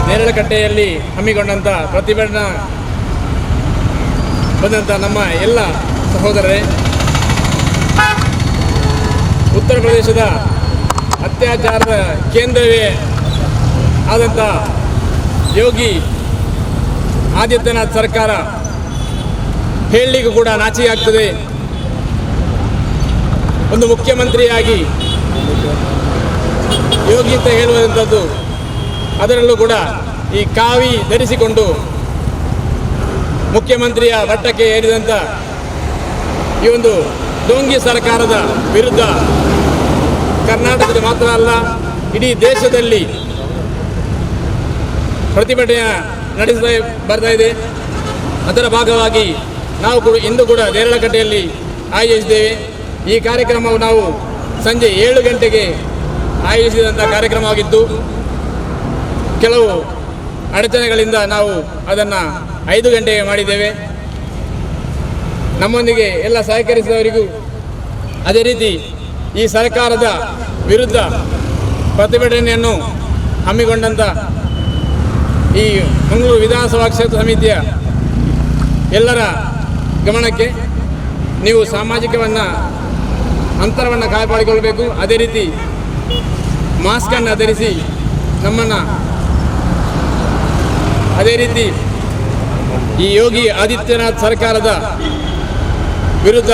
ನೇರಳಕಟ್ಟೆಯಲ್ಲಿ ಹಮ್ಮಿಕೊಂಡಂಥ ಪ್ರತಿಭಟನಾ ಬಂದಂಥ ನಮ್ಮ ಎಲ್ಲ ಸಹೋದರರೇ, ಉತ್ತರ ಪ್ರದೇಶದ ಅತ್ಯಾಚಾರದ ಕೇಂದ್ರವೇ ಆದಂಥ ಯೋಗಿ ಆದಿತ್ಯನಾಥ್ ಸರ್ಕಾರ ಹೇಳಲಿಕ್ಕೂ ಕೂಡ ನಾಚಿಕೆ ಆಗ್ತದೆ. ಒಂದು ಮುಖ್ಯಮಂತ್ರಿಯಾಗಿ ಯೋಗಿ ಅಂತ ಹೇಳುವಂಥದ್ದು, ಅದರಲ್ಲೂ ಕೂಡ ಈ ಕಾವಿ ಧರಿಸಿಕೊಂಡು ಮುಖ್ಯಮಂತ್ರಿಯ ಮಟ್ಟಕ್ಕೆ ಏರಿದಂಥ ಈ ಒಂದು ಡೋಂಗಿ ಸರ್ಕಾರದ ವಿರುದ್ಧ ಕರ್ನಾಟಕದಲ್ಲಿ ಮಾತ್ರ ಅಲ್ಲ, ಇಡೀ ದೇಶದಲ್ಲಿ ಪ್ರತಿಭಟನೆ ನಡೆಸ್ತಾ ಬರ್ತಾ ಇದೆ. ಅದರ ಭಾಗವಾಗಿ ನಾವು ಕೂಡ ಇಂದು ಕೂಡ ನೇರಳಕಟ್ಟೆಯಲ್ಲಿ ಆಯೋಜಿಸಿದ್ದೇವೆ. ಈ ಕಾರ್ಯಕ್ರಮವು ನಾವು ಸಂಜೆ 7 ಗಂಟೆಗೆ ಆಯೋಜಿಸಿದಂಥ ಕಾರ್ಯಕ್ರಮವಾಗಿದ್ದು, ಕೆಲವು ಅಡಚಣೆಗಳಿಂದ ನಾವು ಅದನ್ನು 5 ಗಂಟೆಗೆ ಮಾಡಿದ್ದೇವೆ. ನಮ್ಮೊಂದಿಗೆ ಎಲ್ಲ ಸಹಕರಿಸಿದವರಿಗೂ, ಅದೇ ರೀತಿ ಈ ಸರ್ಕಾರದ ವಿರುದ್ಧ ಪ್ರತಿಭಟನೆಯನ್ನು ಹಮ್ಮಿಕೊಂಡಂಥ ಈ ಮಂಗಳೂರು ವಿಧಾನಸಭಾ ಕ್ಷೇತ್ರ ಸಮಿತಿಯ ಎಲ್ಲರ ಗಮನಕ್ಕೆ, ನೀವು ಸಾಮಾಜಿಕವನ್ನು ಅಂತರವನ್ನು ಕಾಪಾಡಿಕೊಳ್ಳಬೇಕು. ಅದೇ ರೀತಿ ಮಾಸ್ಕನ್ನು ಧರಿಸಿ ನಮ್ಮನ್ನು, ಅದೇ ರೀತಿ ಈ ಯೋಗಿ ಆದಿತ್ಯನಾಥ್ ಸರ್ಕಾರದ ವಿರುದ್ಧ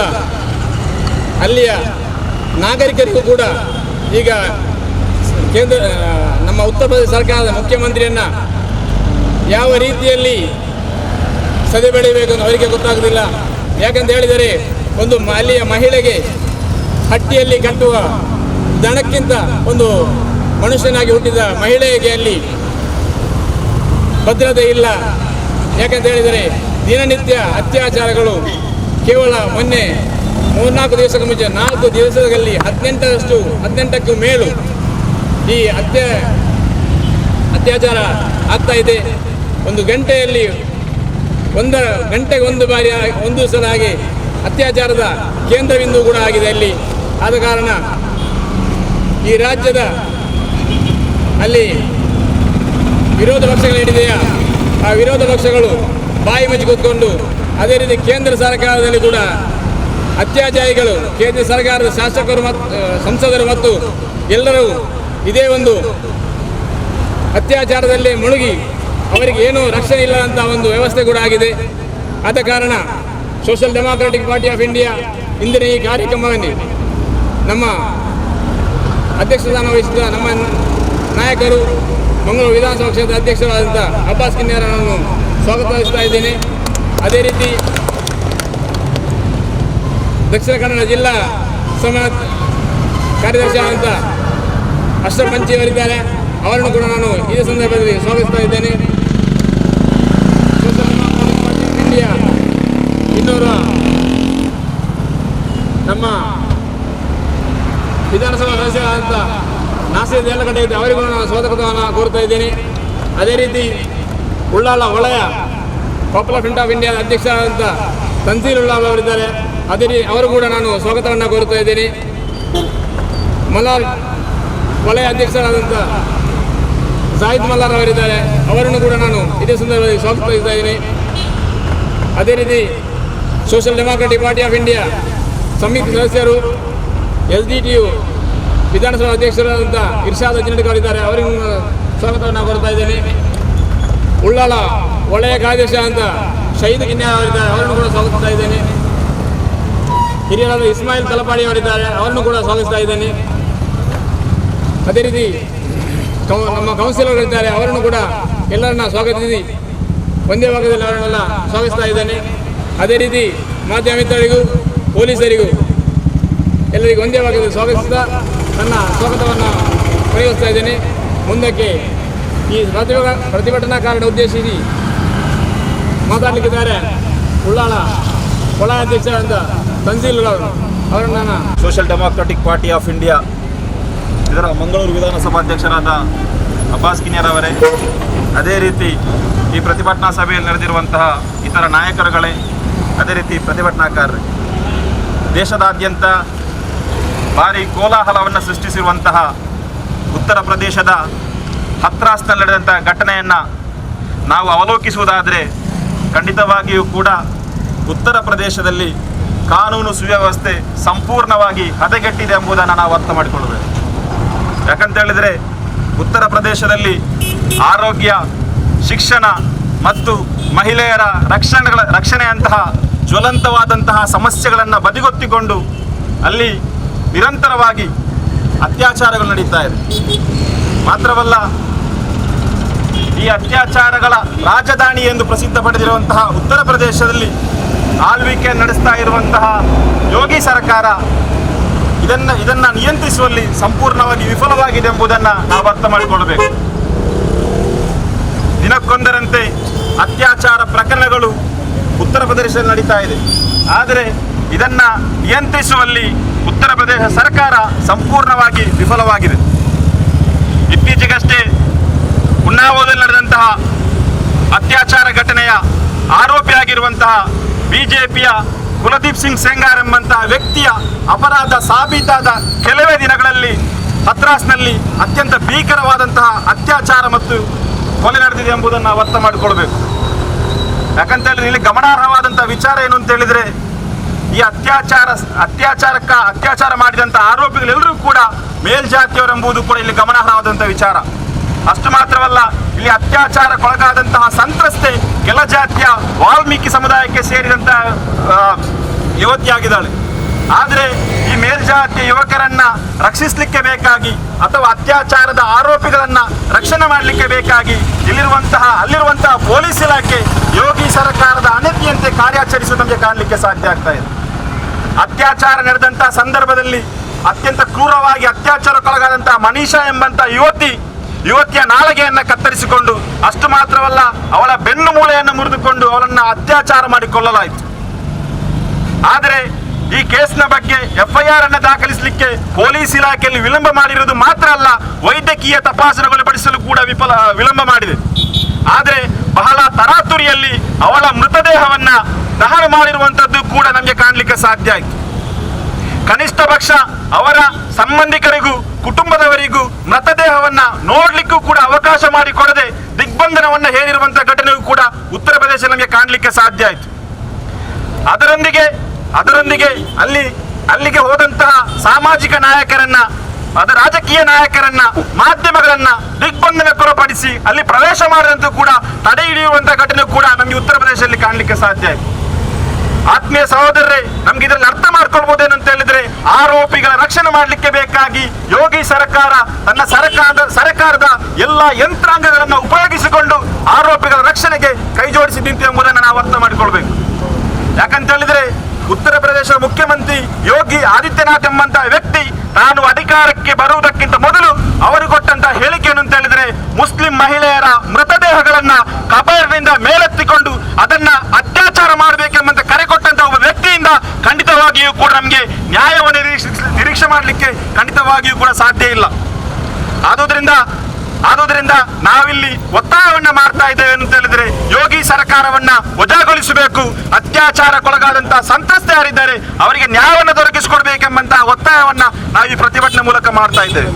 ಅಲ್ಲಿಯ ನಾಗರಿಕರಿಗೂ ಕೂಡ ಈಗ ನಮ್ಮ ಉತ್ತರ ಪ್ರದೇಶ ಸರ್ಕಾರದ ಮುಖ್ಯಮಂತ್ರಿಯನ್ನು ಯಾವ ರೀತಿಯಲ್ಲಿ ಸದೆಬಡಿಬೇಕು ಅಂತ ಅವರಿಗೆ ಗೊತ್ತಾಗೋದಿಲ್ಲ. ಯಾಕಂತ ಹೇಳಿದರೆ, ಒಂದು ಅಲ್ಲಿಯ ಮಹಿಳೆಗೆ ಹಟ್ಟಿಯಲ್ಲಿ ಕಟ್ಟುವ ದಣಕ್ಕಿಂತ ಒಂದು ಮನುಷ್ಯನಾಗಿ ಹುಟ್ಟಿದ ಮಹಿಳೆಗೆ ಅಲ್ಲಿ ಭದ್ರತೆ ಇಲ್ಲ. ಯಾಕಂತ ಹೇಳಿದರೆ ದಿನನಿತ್ಯ ಅತ್ಯಾಚಾರಗಳು. ಕೇವಲ ಮೊನ್ನೆ 3-4 ದಿವಸಕ್ಕೆ ಮುಂಚೆ 4 ದಿವಸದಲ್ಲಿ 18ಕ್ಕೂ ಮೇಲೂ ಈ ಅತ್ಯಾಚಾರ ಆಗ್ತಾ ಇದೆ. ಒಂದು ಗಂಟೆಯಲ್ಲಿ ಗಂಟೆಗೆ ಒಂದು ಬಾರಿ ಒಂದು ಸಲ ಹಾಗೆ ಅತ್ಯಾಚಾರದ ಕೇಂದ್ರಬಿಂದು ಕೂಡ ಆಗಿದೆ ಅಲ್ಲಿ. ಆದ ಕಾರಣ ಈ ರಾಜ್ಯದ ಅಲ್ಲಿ ವಿರೋಧ ಪಕ್ಷಗಳೇನಿದೆಯಾ, ಆ ವಿರೋಧ ಪಕ್ಷಗಳು ಬಾಯಿ ಮುಚ್ಚಿ ಕೂತ್ಕೊಂಡು, ಅದೇ ರೀತಿ ಕೇಂದ್ರ ಸರ್ಕಾರದಲ್ಲಿ ಕೂಡ ಅತ್ಯಾಚಾರಿಗಳು, ಕೇಂದ್ರ ಸರ್ಕಾರದ ಶಾಸಕರು ಮತ್ತು ಸಂಸದರು ಮತ್ತು ಎಲ್ಲರೂ ಇದೇ ಒಂದು ಅತ್ಯಾಚಾರದಲ್ಲಿ ಮುಳುಗಿ ಅವರಿಗೆ ಏನೂ ರಕ್ಷಣೆ ಇಲ್ಲ ಅಂತ ಒಂದು ವ್ಯವಸ್ಥೆ ಕೂಡ ಆಗಿದೆ. ಆದ ಕಾರಣ social democratic party of India ಇಂದಿನ ಈ ಕಾರ್ಯಕ್ರಮವನ್ನು ನಮ್ಮ ಅಧ್ಯಕ್ಷಸ್ಥಾನ ವಹಿಸಿದ ನಮ್ಮ ನಾಯಕರು, ಮಂಗಳೂರು ವಿಧಾನಸಭಾ ಕ್ಷೇತ್ರದ ಅಧ್ಯಕ್ಷರಾದಂಥ ಅಬ್ಬಾಸ್ ಕಿನ್ಯಾರನನ್ನು ಸ್ವಾಗತಿಸ್ತಾ ಇದ್ದೇನೆ. ಅದೇ ರೀತಿ ದಕ್ಷಿಣ ಕನ್ನಡ ಜಿಲ್ಲಾ ಸಮಾಜ ಕಾರ್ಯದರ್ಶಿ ಆದಂಥ ಅಶ್ರಫ್ ಮಂಚಿಯವರಿದ್ದಾರೆ, ಅವರನ್ನು ಕೂಡ ನಾನು ಇದೇ ಸಂದರ್ಭದಲ್ಲಿ ಸ್ವಾಗತಿಸ್ತಾ ಇದ್ದೇನೆ. Social democratic party of India ಇನ್ನೂರು ನಮ್ಮ ವಿಧಾನಸಭಾ ಸದಸ್ಯರಾದಂಥ ನಾಸೀರ್ ನೇರಳಕಟ್ಟೆ ಇದೆ, ಅವರಿಗೂ ನಾನು ಸ್ವಾಗತವನ್ನು ಕೋರ್ತಾ ಇದ್ದೇನೆ. ಅದೇ ರೀತಿ ಉಳ್ಳಾಲ ವಲಯ ಪಾಪ್ಯುಲರ್ ಫ್ರಂಟ್ ಆಫ್ ಇಂಡಿಯಾದ ಅಧ್ಯಕ್ಷರಾದಂಥ ತನ್ಸೀರ್ ಉಳ್ಳಾಲ್ ಅವರಿದ್ದಾರೆ, ಅದೇ ರೀತಿ ಅವರು ಕೂಡ ನಾನು ಸ್ವಾಗತವನ್ನು ಕೋರುತ್ತಾ ಇದ್ದೇನೆ. ಮಲಾರ್ ವಲಯ ಅಧ್ಯಕ್ಷರಾದಂಥ ಜಾಹಿದ್ ಮಲ್ಲಾರ್ ಅವರಿದ್ದಾರೆ, ಅವರನ್ನು ಕೂಡ ನಾನು ಇದೇ ಸಂದರ್ಭದಲ್ಲಿ ಸ್ವಾಗತಿಸ್ತಾ ಇದ್ದೇನೆ. ಅದೇ ರೀತಿ social democratic party of India ಸಮಿತಿ ಸದಸ್ಯರು LDTU ವಿಧಾನಸಭಾ ಅಧ್ಯಕ್ಷರಾದಂಥ ಇರ್ಷಾದ್ ಅಜ್ನಡಿಕ್ ಅವರಿದ್ದಾರೆ, ಅವರಿಗೂ ಸ್ವಾಗತವನ್ನು ಕೋರ್ತಾ ಇದ್ದೇನೆ. ಉಳ್ಳಾಲ ವಲಯ ಕಾರ್ಯದರ್ಶಿ ಅಂತ ಶಹೀದ್ ಕಿನ್ಯಾ ಅವರಿದ್ದಾರೆ, ಅವರನ್ನು ಕೂಡ ಸ್ವಾಗತಿಸ್ತಾ ಇದ್ದೇನೆ. ಹಿರಿಯರಾದ ಇಸ್ಮಾಯಿಲ್ ತಲಪಾಡಿ ಅವರಿದ್ದಾರೆ, ಅವರನ್ನು ಕೂಡ ಸ್ವಾಗತಿಸ್ತಾ ಇದ್ದೇನೆ. ಅದೇ ರೀತಿ ನಮ್ಮ ಕೌನ್ಸಿಲರ್ ಇದ್ದಾರೆ, ಅವರನ್ನು ಕೂಡ ಎಲ್ಲರನ್ನ ಸ್ವಾಗತಿಸಿ ಒಂದೇ ಭಾಗದಲ್ಲಿ ಅವರನ್ನೆಲ್ಲ ಸ್ವಾಗತಿಸ್ತಾ ಇದ್ದೇನೆ. ಅದೇ ರೀತಿ ಮಾಧ್ಯಮ ಮಿತ್ರರಿಗೂ ಪೊಲೀಸರಿಗೂ ಎಲ್ಲರಿಗೂ ಒಂದೇ ಭಾಗದಲ್ಲಿ ಸ್ವಾಗತಿಸ್ತಾ ನನ್ನ ಸ್ವಾಗತವನ್ನು ಕೊನೆಗೊಳಿಸ್ತಾ ಇದ್ದೇನೆ. ಮುಂದಕ್ಕೆ ಈ ಪ್ರತಿಭಟನಾಕಾರರ ಉದ್ದೇಶಿಸಿ ಮಾತಾಡಲಿಕ್ಕಿದ್ದಾರೆ ಉಳ್ಳಾಲ ವಲಯ ಅಧ್ಯಕ್ಷರಾದ ತನ್ಸೀರ್ ಅವರನ್ನು ನಾನು social democratic party of India ಇದರ ಮಂಗಳೂರು ವಿಧಾನಸಭಾ ಅಧ್ಯಕ್ಷರಾದ ಅಬ್ಬಾಸ್ ಕಿನ್ಯಾರ್ ಅವರೇ, ಅದೇ ರೀತಿ ಈ ಪ್ರತಿಭಟನಾ ಸಭೆಯಲ್ಲಿ ನಡೆದಿರುವಂತಹ ಇತರ ನಾಯಕರುಗಳೇ, ಅದೇ ರೀತಿ ಪ್ರತಿಭಟನಾಕಾರರೇ, ದೇಶದಾದ್ಯಂತ ಭಾರಿ ಕೋಲಾಹಲವನ್ನು ಸೃಷ್ಟಿಸಿರುವಂತಹ ಉತ್ತರ ಪ್ರದೇಶದ ಹತ್ರಾಸ್ನಲ್ಲಿ ನಡೆದಂಥ ಘಟನೆಯನ್ನು ನಾವು ಅವಲೋಕಿಸುವುದಾದರೆ ಖಂಡಿತವಾಗಿಯೂ ಕೂಡ ಉತ್ತರ ಪ್ರದೇಶದಲ್ಲಿ ಕಾನೂನು ಸುವ್ಯವಸ್ಥೆ ಸಂಪೂರ್ಣವಾಗಿ ಹದಗೆಟ್ಟಿದೆ ಎಂಬುದನ್ನು ನಾವು ಅರ್ಥ ಮಾಡಿಕೊಳ್ಳಬೇಕು. ಯಾಕಂತ ಹೇಳಿದರೆ ಉತ್ತರ ಪ್ರದೇಶದಲ್ಲಿ ಆರೋಗ್ಯ, ಶಿಕ್ಷಣ ಮತ್ತು ಮಹಿಳೆಯರ ರಕ್ಷಣೆಯಂತಹ ಜ್ವಲಂತವಾದಂತಹ ಸಮಸ್ಯೆಗಳನ್ನು ಬದಿಗೊತ್ತಿಕೊಂಡು ಅಲ್ಲಿ ನಿರಂತರವಾಗಿ ಅತ್ಯಾಚಾರಗಳು ನಡೀತಾ ಇದೆ. ಮಾತ್ರವಲ್ಲ, ಈ ಅತ್ಯಾಚಾರಗಳ ರಾಜಧಾನಿ ಎಂದು ಪ್ರಸಿದ್ಧ ಪಡೆದಿರುವಂತಹ ಉತ್ತರ ಪ್ರದೇಶದಲ್ಲಿ ಆಳ್ವಿಕೆ ನಡೆಸ್ತಾ ಇರುವಂತಹ ಯೋಗಿ ಸರ್ಕಾರ ಇದನ್ನು ನಿಯಂತ್ರಿಸುವಲ್ಲಿ ಸಂಪೂರ್ಣವಾಗಿ ವಿಫಲವಾಗಿದೆ ಎಂಬುದನ್ನು ನಾವು ಅರ್ಥ ಮಾಡಿಕೊಳ್ಳಬೇಕು. ದಿನಕ್ಕೊಂದರಂತೆ ಅತ್ಯಾಚಾರ ಪ್ರಕರಣಗಳು ಉತ್ತರ ಪ್ರದೇಶದಲ್ಲಿ ನಡೀತಾ ಇದೆ. ಆದರೆ ಇದನ್ನು ನಿಯಂತ್ರಿಸುವಲ್ಲಿ ಉತ್ತರ ಪ್ರದೇಶ ಸರ್ಕಾರ ಸಂಪೂರ್ಣವಾಗಿ ವಿಫಲವಾಗಿದೆ. ಇತ್ತೀಚೆಗಷ್ಟೇ ಉನ್ನಾವೋದಲ್ಲಿ ನಡೆದಂತಹ ಅತ್ಯಾಚಾರ ಘಟನೆಯ ಆರೋಪಿಯಾಗಿರುವಂತಹ ಬಿಜೆಪಿಯ ಕುಲದೀಪ್ ಸಿಂಗ್ ಸೆಂಗಾರ್ ಎಂಬಂತಹ ವ್ಯಕ್ತಿಯ ಅಪರಾಧ ಸಾಬೀತಾದ ಕೆಲವೇ ದಿನಗಳಲ್ಲಿ ಹತ್ರಾಸ್ನಲ್ಲಿ ಅತ್ಯಂತ ಭೀಕರವಾದಂತಹ ಅತ್ಯಾಚಾರ ಮತ್ತು ಕೊಲೆ ನಡೆದಿದೆ ಎಂಬುದನ್ನು ನಾವು ಅರ್ಥ ಮಾಡಿಕೊಳ್ಬೇಕು. ಯಾಕಂತ ಹೇಳಿದ್ರೆ ಇಲ್ಲಿ ಗಮನಾರ್ಹವಾದಂತಹ ವಿಚಾರ ಏನು ಅಂತ ಹೇಳಿದ್ರೆ, ಈ ಅತ್ಯಾಚಾರ ಮಾಡಿದಂಥ ಆರೋಪಿಗಳೆಲ್ಲರೂ ಕೂಡ ಮೇಲ್ಜಾತಿಯವರೆಂಬುದು ಕೂಡ ಇಲ್ಲಿ ಗಮನಾರ್ಹವಾದಂತಹ ವಿಚಾರ. ಅಷ್ಟು ಮಾತ್ರವಲ್ಲ, ಇಲ್ಲಿ ಅತ್ಯಾಚಾರಕ್ಕೊಳಗಾದಂತಹ ಸಂತ್ರಸ್ತೆ ಕೆಳಜಾತಿಯ ವಾಲ್ಮೀಕಿ ಸಮುದಾಯಕ್ಕೆ ಸೇರಿದಂತಹ ಯುವತಿಯಾಗಿದ್ದಾಳೆ. ಆದರೆ ಈ ಮೇಲ್ಜಾತಿಯ ಯುವಕರನ್ನ ರಕ್ಷಿಸಲಿಕ್ಕೆ ಬೇಕಾಗಿ ಅಥವಾ ಅತ್ಯಾಚಾರದ ಆರೋಪಿಗಳನ್ನ ರಕ್ಷಣೆ ಮಾಡಲಿಕ್ಕೆ ಬೇಕಾಗಿ ಅಲ್ಲಿರುವಂತಹ ಪೊಲೀಸ್ ಇಲಾಖೆ ಯೋಗಿ ಸರ್ಕಾರದ ಅನತಿಯಂತೆ ಕಾರ್ಯಾಚರಿಸುವುದು ನಮಗೆ ಕಾಣಲಿಕ್ಕೆ ಸಾಧ್ಯ ಆಗ್ತಾ ಇದೆ. ಅತ್ಯಾಚಾರ ನಡೆದಂತಹ ಸಂದರ್ಭದಲ್ಲಿ ಅತ್ಯಂತ ಕ್ರೂರವಾಗಿ ಅತ್ಯಾಚಾರಕ್ಕೊಳಗಾದಂತಹ ಮನೀಷಾ ಎಂಬಂತಹ ಯುವತಿಯ ನಾಲಿಗೆಯನ್ನು ಕತ್ತರಿಸಿಕೊಂಡು, ಅಷ್ಟು ಮಾತ್ರವಲ್ಲ ಅವಳ ಬೆನ್ನು ಮೂಳೆಯನ್ನು ಮುರಿದುಕೊಂಡು ಅವಳನ್ನು ಅತ್ಯಾಚಾರ ಮಾಡಿಕೊಳ್ಳಲಾಯಿತು. ಆದರೆ ಈ ಕೇಸ್ನ ಬಗ್ಗೆ FIR ಅನ್ನು ದಾಖಲಿಸಲಿಕ್ಕೆ ಪೊಲೀಸ್ ಇಲಾಖೆಯಲ್ಲಿ ವಿಳಂಬ ಮಾಡಿರುವುದು ಮಾತ್ರ ಅಲ್ಲ, ವೈದ್ಯಕೀಯ ತಪಾಸಣೆಗೊಳಪಡಿಸಲು ಕೂಡ ವಿಳಂಬ ಮಾಡಿದೆ. ಆದರೆ ಬಹಳ ತರಾತುರಿಯಲ್ಲಿ ಅವಳ ಮೃತದೇಹವನ್ನ ದಹನ ಮಾಡಿರುವಂತದ್ದು ಕೂಡ ನಮಗೆ ಕಾಣಲಿಕ್ಕೆ ಸಾಧ್ಯ ಆಯಿತು. ಕನಿಷ್ಠ ಪಕ್ಷ ಅವರ ಸಂಬಂಧಿಕರಿಗೂ ಕುಟುಂಬದವರಿಗೂ ಮೃತದೇಹವನ್ನ ನೋಡ್ಲಿಕ್ಕೂ ಕೂಡ ಅವಕಾಶ ಮಾಡಿಕೊಡದೆ ದಿಗ್ಬಂಧನವನ್ನ ಹೇರಿರುವಂತಹ ಘಟನೆಯೂ ಕೂಡ ಉತ್ತರ ಪ್ರದೇಶ ನಮಗೆ ಕಾಣಲಿಕ್ಕೆ ಸಾಧ್ಯ ಆಯಿತು. ಅದರೊಂದಿಗೆ ಅಲ್ಲಿಗೆ ಹೋದಂತಹ ಸಾಮಾಜಿಕ ನಾಯಕರನ್ನ, ರಾಜಕೀಯ ನಾಯಕರನ್ನ, ಮಾಧ್ಯಮಗಳನ್ನ ದಿಗ್ಬಂಧನಕ್ಕೊಳಪಡಿಸಿ ಅಲ್ಲಿ ಪ್ರವೇಶ ಮಾಡದಂತೂ ಕೂಡ ತಡೆ ಹಿಡಿಯುವಂತಹ ಘಟನೆ ಕೂಡ ನಮಗೆ ಉತ್ತರ ಪ್ರದೇಶದಲ್ಲಿ ಕಾಣಲಿಕ್ಕೆ ಸಾಧ್ಯ ಆಯಿತು. ಆತ್ಮೀಯ ಸಹೋದರರೇ, ನಮ್ಗೆ ಇದರಲ್ಲಿ ಅರ್ಥ ಮಾಡ್ಕೊಳ್ಬಹುದೇನು ಅಂತ ಹೇಳಿದ್ರೆ, ಆರೋಪಿಗಳ ರಕ್ಷಣೆ ಮಾಡಲಿಕ್ಕೆ ಬೇಕಾಗಿ ಯೋಗಿ ಸರ್ಕಾರ ತನ್ನ ಸರ್ಕಾರದ ಎಲ್ಲ ಯಂತ್ರಾಂಗಗಳನ್ನು ಉಪಯೋಗಿಸಿಕೊಂಡು ಆರೋಪಿಗಳ ರಕ್ಷಣೆಗೆ ಕೈ ಜೋಡಿಸಿ ನಿಂತು ಎಂಬುದನ್ನು ನಾವು ಅರ್ಥ ಮಾಡಿಕೊಳ್ಬೇಕು. ಯಾಕಂತ ಹೇಳಿದ್ರೆ ಉತ್ತರ ಪ್ರದೇಶದ ಮುಖ್ಯಮಂತ್ರಿ ಯೋಗಿ ಆದಿತ್ಯನಾಥ್ ಎಂಬಂತಹ ವ್ಯಕ್ತಿ ತಾನು ಅಧಿಕಾರಕ್ಕೆ ಬರುವುದಕ್ಕಿಂತ ಮೊದಲು ಅವರು ಕೊಟ್ಟಂತಹ ಹೇಳಿಕೆಯನ್ನು ಅಂತ ಹೇಳಿದ್ರೆ, ಮುಸ್ಲಿಂ ಮಹಿಳೆಯರ ಮೃತದೇಹಗಳನ್ನ ಕಬರ್ನಿಂದ ಮೇಲೆತ್ತಿಕೊಂಡು ಅದನ್ನ ಅತ್ಯಾಚಾರ ಮಾಡಬೇಕೆಂಬಂತ ಕರೆ ಕೊಟ್ಟಂತಹ ಒಬ್ಬ ವ್ಯಕ್ತಿಯಿಂದ ಖಂಡಿತವಾಗಿಯೂ ಕೂಡ ನಮಗೆ ನ್ಯಾಯವನ್ನು ನಿರೀಕ್ಷೆ ಮಾಡಲಿಕ್ಕೆ ಖಂಡಿತವಾಗಿಯೂ ಕೂಡ ಸಾಧ್ಯ ಇಲ್ಲ. ಆದುದರಿಂದ ನಾವಿಲ್ಲಿ ಒತ್ತಾಯವನ್ನ ಮಾಡ್ತಾ ಇದ್ದೇವೆ ಅಂತ ಹೇಳಿದ್ರೆ, ಯೋಗಿ ಸರ್ಕಾರವನ್ನ ವಜಾಗೊಳಿಸಬೇಕು, ಅತ್ಯಾಚಾರಕ್ಕೊಳಗಾದಂತಹ ಸಂತ್ರಸ್ತೆ ಯಾರಿದ್ದಾರೆ ಅವರಿಗೆ ನ್ಯಾಯವನ್ನು ದೊರಕಿಸಿಕೊಡ್ಬೇಕೆಂಬಂತಹ ಒತ್ತಾಯವನ್ನ ನಾವು ಈ ಪ್ರತಿಭಟನೆ ಮೂಲಕ ಮಾಡ್ತಾ ಇದ್ದೇವೆ.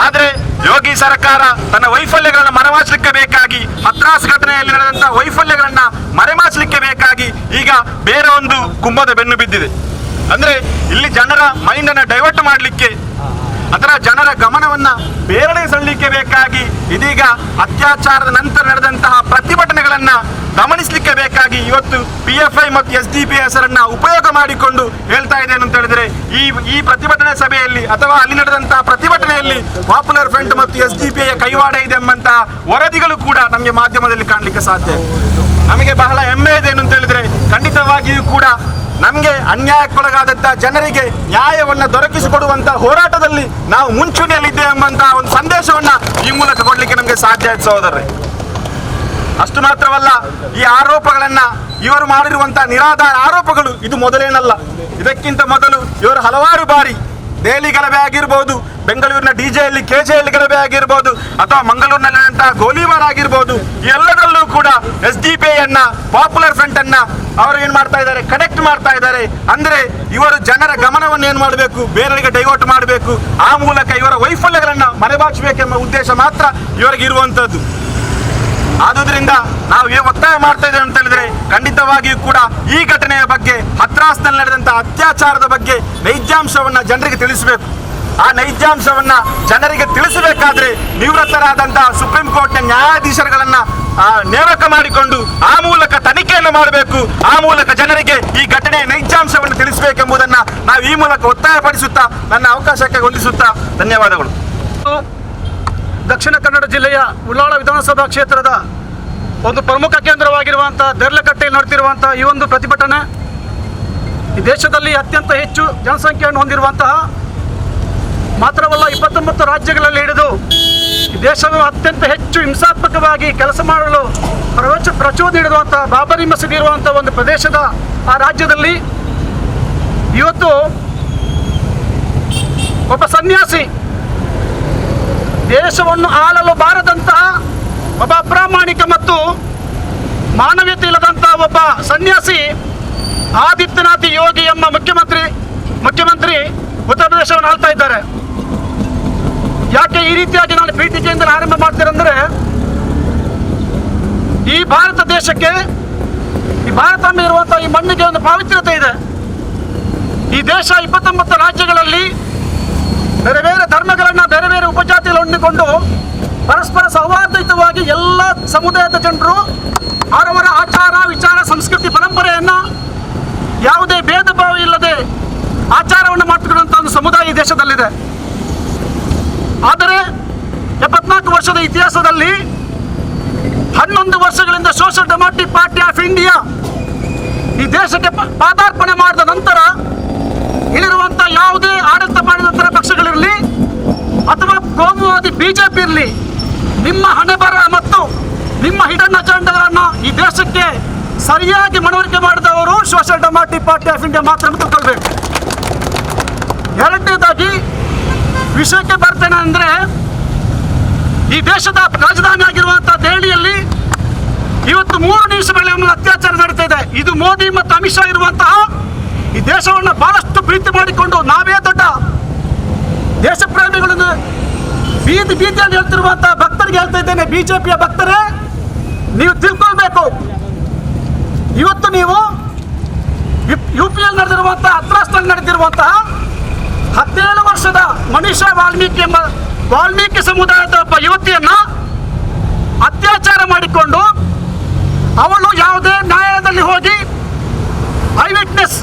ಆದ್ರೆ ಯೋಗಿ ಸರ್ಕಾರ ತನ್ನ ವೈಫಲ್ಯಗಳನ್ನು ಮರೆಮಾಚಲಿಕ್ಕೆ ಬೇಕಾಗಿ, ಹತ್ರಾಸ್ ಘಟನೆಯಲ್ಲಿ ನಡೆದಂತಹ ವೈಫಲ್ಯಗಳನ್ನ ಮರೆಮಾಚಲಿಕ್ಕೆ ಬೇಕಾಗಿ ಈಗ ಬೇರೆ ಒಂದು ಕುಂಭದ ಬೆನ್ನು ಬಿದ್ದಿದೆ. ಅಂದ್ರೆ ಇಲ್ಲಿ ಜನರ ಮೈಂಡ್ ಅನ್ನ ಡೈವರ್ಟ್ ಮಾಡಲಿಕ್ಕೆ ಅಥವಾ ಜನರ ಗಮನವನ್ನ ಬೇರೆಡೆ ಸೆಳೆಯಲಿಕ್ಕೆ ಬೇಕಾಗಿ ಇದೀಗ ಅತ್ಯಾಚಾರದ ನಂತರ ನಡೆದಂತಹ ಪ್ರತಿಭಟನೆಗಳನ್ನ ಗಮನಿಸಲಿಕ್ಕೆ ಬೇಕಾಗಿ ಇವತ್ತು PFI ಮತ್ತು SDP ಹೆಸರನ್ನ ಉಪಯೋಗ ಮಾಡಿಕೊಂಡು ಹೇಳ್ತಾ ಇದ್ದೇನೆ ಅಂತ ಹೇಳಿದ್ರೆ, ಈ ಪ್ರತಿಭಟನೆ ಸಭೆಯಲ್ಲಿ ಅಥವಾ ಅಲ್ಲಿ ನಡೆದಂತಹ ಪ್ರತಿಭಟನೆಯಲ್ಲಿ ಪಾಪ್ಯುಲರ್ ಫ್ರಂಟ್ ಮತ್ತು SDP ಕೈವಾಡ ಇದೆ ಎಂಬಂತಹ ವರದಿಗಳು ಕೂಡ ನಮಗೆ ಮಾಧ್ಯಮದಲ್ಲಿ ಕಾಣಲಿಕ್ಕೆ ಸಾಧ್ಯ. ನಮಗೆ ಬಹಳ ಹೆಮ್ಮೆ ಇದೆ ಏನು ಅಂತ ಹೇಳಿದ್ರೆ, ಖಂಡಿತವಾಗಿಯೂ ಕೂಡ ನಮಗೆ ಅನ್ಯಾಯಕ್ಕೊಳಗಾದಂತಹ ಜನರಿಗೆ ನ್ಯಾಯವನ್ನು ದೊರಕಿಸಿಕೊಡುವಂತಹ ಹೋರಾಟದಲ್ಲಿ ನಾವು ಮುಂಚೂಣಿಯಲ್ಲಿದ್ದೇವೆ ಎಂಬಂತಹ ಒಂದು ಸಂದೇಶವನ್ನ ಈ ಮೂಲಕ ಕೊಡಲಿಕ್ಕೆ ನಮಗೆ ಸಾಧ್ಯ ಆಯ್ತು ಸಹೋದರರೇ. ಅಷ್ಟು ಮಾತ್ರವಲ್ಲ, ಈ ಆರೋಪಗಳನ್ನ ಇವರು ಮಾಡಿರುವಂತಹ ನಿರಾಧಾರ ಆರೋಪಗಳು ಇದು ಮೊದಲೇನಲ್ಲ. ಇದಕ್ಕಿಂತ ಮೊದಲು ಇವರು ಹಲವಾರು ಬಾರಿ ದೆಹಲಿ ಗಲಭೆ ಆಗಿರ್ಬೋದು, ಬೆಂಗಳೂರಿನ ಡಿಜೆಯಲ್ಲಿ ಕೆಜೆಯಲ್ಲಿ ಗಲಭೆ ಆಗಿರ್ಬೋದು, ಅಥವಾ ಮಂಗಳೂರಿನಲ್ಲಿರುವಂತಹ ಗೋಲಿಬಾರ್ ಆಗಿರ್ಬೋದು, ಎಲ್ಲದರಲ್ಲೂ ಕೂಡ SDPI ಅನ್ನ, ಪಾಪ್ಯುಲರ್ ಫ್ರಂಟ್ ಅನ್ನ ಅವರು ಏನ್ ಮಾಡ್ತಾ ಇದ್ದಾರೆ, ಕನೆಕ್ಟ್ ಮಾಡ್ತಾ ಇದ್ದಾರೆ. ಅಂದ್ರೆ ಇವರು ಜನರ ಗಮನವನ್ನು ಏನ್ ಮಾಡಬೇಕು, ಬೇರೆಯವರಿಗೆ ಡೈವರ್ಟ್ ಮಾಡಬೇಕು, ಆ ಮೂಲಕ ಇವರ ವೈಫಲ್ಯಗಳನ್ನ ಮರೆಮಾಚಬೇಕೆಂಬ ಉದ್ದೇಶ ಮಾತ್ರ ಇವರಿಗೆ ಇರುವಂತದ್ದು. ಆದುದರಿಂದ ನಾವು ಒತ್ತಾಯ ಮಾಡ್ತಾ ಇದ್ದೇವೆ ಅಂತ ಹೇಳಿದ್ರೆ, ಖಂಡಿತವಾಗಿಯೂ ಕೂಡ ಈ ಘಟನೆಯ ಬಗ್ಗೆ, ಹತ್ರಾಸ್ನಲ್ಲಿ ನಡೆದಂತಹ ಅತ್ಯಾಚಾರದ ಬಗ್ಗೆ ನೈಜಾಂಶವನ್ನ ಜನರಿಗೆ ತಿಳಿಸಬೇಕು. ಆ ನೈಜಾಂಶವನ್ನ ಜನರಿಗೆ ತಿಳಿಸಬೇಕಾದ್ರೆ ನಿವೃತ್ತರಾದಂತಹ ಸುಪ್ರೀಂ ಕೋರ್ಟ್ನ ನ್ಯಾಯಾಧೀಶರುಗಳನ್ನ ನೇಮಕ ಮಾಡಿಕೊಂಡು ಆ ಮೂಲಕ ತನಿಖೆಯನ್ನು ಮಾಡಬೇಕು. ಆ ಮೂಲಕ ಜನರಿಗೆ ಈ ಘಟನೆಯ ನೈಜಾಂಶವನ್ನು ತಿಳಿಸಬೇಕೆಂಬುದನ್ನ ನಾವು ಈ ಮೂಲಕ ಒತ್ತಾಯಪಡಿಸುತ್ತಾ ನನ್ನ ಅವಕಾಶಕ್ಕೆ ಹೊಂದಿಸುತ್ತಾ ಧನ್ಯವಾದಗಳು. ದಕ್ಷಿಣ ಕನ್ನಡ ಜಿಲ್ಲೆಯ ಉಳ್ಳಾಳ ವಿಧಾನಸಭಾ ಕ್ಷೇತ್ರದ ಒಂದು ಪ್ರಮುಖ ಕೇಂದ್ರವಾಗಿರುವಂಥ ದೇರ್ಲಕಟ್ಟೆಯಲ್ಲಿ ನಡೆದಿರುವಂತಹ ಈ ಒಂದು ಪ್ರತಿಭಟನೆ ಈ ದೇಶದಲ್ಲಿ ಅತ್ಯಂತ ಹೆಚ್ಚು ಜನಸಂಖ್ಯೆಯನ್ನು ಹೊಂದಿರುವಂತಹ, ಮಾತ್ರವಲ್ಲ 29 ರಾಜ್ಯಗಳಲ್ಲಿ ಹಿಡಿದು ಈ ದೇಶವು ಅತ್ಯಂತ ಹೆಚ್ಚು ಹಿಂಸಾತ್ಮಕವಾಗಿ ಕೆಲಸ ಮಾಡಲು ಪ್ರಚೋದನೆ ನೀಡುವಂತಹ ಬಾಬರಿ ಮಸೀದಿ ಇರುವಂಥ ಒಂದು ಪ್ರದೇಶದ ಆ ರಾಜ್ಯದಲ್ಲಿ ಇವತ್ತು ಒಬ್ಬ ಸನ್ಯಾಸಿ, ದೇಶವನ್ನು ಆಳಲು ಬಾರದಂತಹ ಒಬ್ಬ ಅಪ್ರಾಮಾಣಿಕ ಮತ್ತು ಮಾನವೀಯತೆ ಇಲ್ಲದಂತಹ ಒಬ್ಬ ಸನ್ಯಾಸಿ ಆದಿತ್ಯನಾಥ್ ಯೋಗಿ ಎಂಬ ಮುಖ್ಯಮಂತ್ರಿ ಉತ್ತರ ಪ್ರದೇಶವನ್ನು ಆಳ್ತಾ ಇದ್ದಾರೆ. ಯಾಕೆ ಈ ರೀತಿಯಾಗಿ ನಾನು ಪೀಠಿಕೆಯಿಂದ ಆರಂಭ ಮಾಡ್ತೀರಂದ್ರೆ, ಈ ಭಾರತ ದೇಶಕ್ಕೆ, ಈ ಭಾರತಾಂಬೆ ಇರುವಂತಹ ಈ ಮಣ್ಣಿಗೆ ಒಂದು ಪಾವಿತ್ರ್ಯತೆ ಇದೆ. ಈ ದೇಶ 29 ರಾಜ್ಯಗಳಲ್ಲಿ ಬೇರೆ ಬೇರೆ ಧರ್ಮಗಳನ್ನ, ಬೇರೆ ಬೇರೆ ಉಪಜಾತಿಗಳನ್ನು ಹೊಂದಿಕೊಂಡು ಪರಸ್ಪರ ಸೌಹಾರ್ದಯುತವಾಗಿ ಎಲ್ಲ ಸಮುದಾಯದ ಜನರು ಅವರವರ ಆಚಾರ, ವಿಚಾರ, ಸಂಸ್ಕೃತಿ, ಪರಂಪರೆಯನ್ನ ಯಾವುದೇ ಭೇದ ಭಾವ ಇಲ್ಲದೆ ಆಚಾರವನ್ನು ಮಾಡ್ತಿರುವಂಥ ಒಂದು ಸಮುದಾಯ ಈ ದೇಶದಲ್ಲಿದೆ. ಆದರೆ 74 ವರ್ಷದ ಇತಿಹಾಸದಲ್ಲಿ 11 ವರ್ಷಗಳಿಂದ social democratic party of India ಈ ದೇಶಕ್ಕೆ ಪಾದಾರ್ಪಣೆ ಮಾಡಿದ ನಂತರ ಇಲ್ಲಿರುವಂಥ ಯಾವುದೇ ಆಡಳಿತ ಮಾಡಿದಂತರ ಪಕ್ಷಗಳಿರಲಿ ಅಥವಾ ಕೋಮುವಾದಿ ಬಿಜೆಪಿ ಇರಲಿ, ನಿಮ್ಮ ಹಣೆಬರ ಮತ್ತು ನಿಮ್ಮ ಹಿಡನ್ ಅಜೆಂಡಾಗಳನ್ನು ಈ ದೇಶಕ್ಕೆ ಸರಿಯಾಗಿ ಮನವರಿಕೆ ಮಾಡಿದವರು social democratic party of India ಮಾತ್ರ ತಿಳ್ಕೊಳ್ಬೇಕು. ಎರಡನೇದಾಗಿ ವಿಷಯಕ್ಕೆ ಬರ್ತೇನೆ ಅಂದರೆ, ಈ ದೇಶದ ರಾಜಧಾನಿ ಆಗಿರುವಂತಹ ದೆಹಲಿಯಲ್ಲಿ ಇವತ್ತು 3 ನಿಮಿಷಗಳಲ್ಲಿ ಒಂದು ಅತ್ಯಾಚಾರ ನಡೀತಾ ಇದೆ. ಇದು ಮೋದಿ ಮತ್ತು ಅಮಿತ್ ಶಾ ಇರುವಂತಹ ಈ ದೇಶವನ್ನು ಬಹಳಷ್ಟು ಪ್ರೀತಿ ಮಾಡಿಕೊಂಡು ನಾವೇ ದೊಡ್ಡ ದೇಶ ಪ್ರೇಮಿಗಳನ್ನು ಬೀದಿಯಲ್ಲಿ ಹೇಳ್ತಿರುವಂತಹ ಭಕ್ತರಿಗೆ ಹೇಳ್ತಾ ಇದ್ದೇನೆ, ಬಿಜೆಪಿಯ ಭಕ್ತರೇ, ನೀವು ತಿಳ್ಕೊಳ್ಬೇಕು. ಇವತ್ತು ನೀವು UPಯಲ್ಲಿ ನಡೆದಿರುವಂತಹ, ಹತ್ರಾಸ್ನಲ್ಲಿ ನಡೆದಿರುವಂತಹ 17 ವರ್ಷದ ಮನೀಷಾ ವಾಲ್ಮೀಕಿ ಸಮುದಾಯದ ಒಬ್ಬ ಯುವತಿಯನ್ನ ಅತ್ಯಾಚಾರ ಮಾಡಿಕೊಂಡು ಅವಳು ಯಾವುದೇ ನ್ಯಾಯಾಲಯದಲ್ಲಿ ಹೋಗಿ ಐ ವಿಟ್ನೆಸ್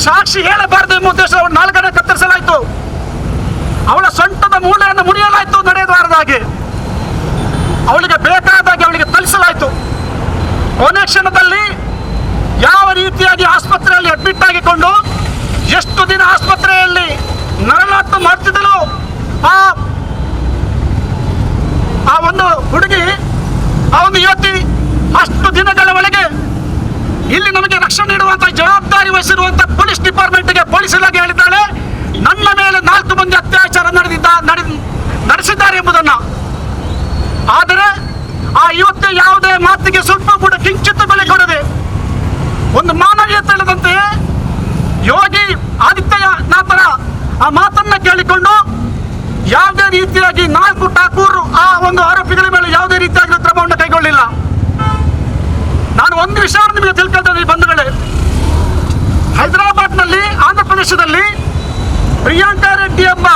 ಸಾಕ್ಷಿ ಹೇಳಬಾರದು ಎಂಬ ಉದ್ದೇಶ ಅವಳು 4 ಕಡೆ ಕತ್ತರಿಸಲಾಯಿತು. ಅವಳ ಸೊಂಟದ ಮೂಳೆಯನ್ನು ಮುರಿಯಲಾಯಿತು ನಡೆಯಬಾರದಾಗಿ. ಅವಳಿಗೆ ಬೇಕಾದಾಗಿ ಅವಳಿಗೆ ತಲಿಸಲಾಯಿತು. ಕೊನೆ ಕ್ಷಣದಲ್ಲಿ ಯಾವ ರೀತಿಯಾಗಿ ಆಸ್ಪತ್ರೆಯಲ್ಲಿ ಅಡ್ಮಿಟ್ ಆಗಿಕೊಂಡು ಎಷ್ಟು ದಿನ ಆಸ್ಪತ್ರೆಯಲ್ಲಿ ನರಳಾಟ ಮಾಡ್ತಿದ್ದಳು ಆ ಒಂದು ಹುಡುಗಿ, ಆ ಒಂದು ಯುವತಿ, ಅಷ್ಟು ದಿನಗಳ ಒಳಗೆ ಇಲ್ಲಿ ನಮಗೆ ರಕ್ಷಣೆ ನೀಡುವಂತಹ ಜವಾಬ್ದಾರಿ ವಹಿಸಿರುವಂತಹ ಪೊಲೀಸ್ ಡಿಪಾರ್ಟ್ಮೆಂಟ್ಗೆ ಪೊಲೀಸ್ ಇಲಾಖೆ ಹೇಳಿದ್ದಾಳೆ, ನನ್ನ ಮೇಲೆ 4 ಮಂದಿ ಅತ್ಯಾಚಾರ ನಡೆಸಿದ್ದಾರೆ ಎಂಬುದನ್ನು. ಆದರೆ ಆ ಯುವತಿ ಯಾವುದೇ ಮಾತಿಗೆ ಸ್ವಲ್ಪ ಕೂಡ ಕಿಂಚಿತ್ ಬೆಲೆ ಕೊಡದೆ, ಒಂದು ಮಾನವೀಯತೆ ಇಲ್ಲದಂತೆ ಯೋಗಿ ಆದಿತ್ಯನಾಥರ ಆ ಮಾತನ್ನ ಕೇಳಿಕೊಂಡು ಯಾವುದೇ ರೀತಿಯಾಗಿ 4 ಠಾಕೂರ್ ಆ ಒಂದು ಆರೋಪಿಗಳ ಮೇಲೆ ಯಾವುದೇ ರೀತಿಯಾಗಿ ಕ್ರಮವನ್ನು ಕೈಗೊಳ್ಳಿಲ್ಲ. ನಾನು ಒಂದು ವಿಷಯ ನಿಮಗೆ ತಿಳ್ಕೊಳ್ತೇನೆ ಬಂಧುಗಳೇ, ಹೈದರಾಬಾದ್ನಲ್ಲಿ, ಆಂಧ್ರ ಪ್ರದೇಶದಲ್ಲಿ ಪ್ರಿಯಾಂಕಾ ರೆಡ್ಡಿ ಎಂಬ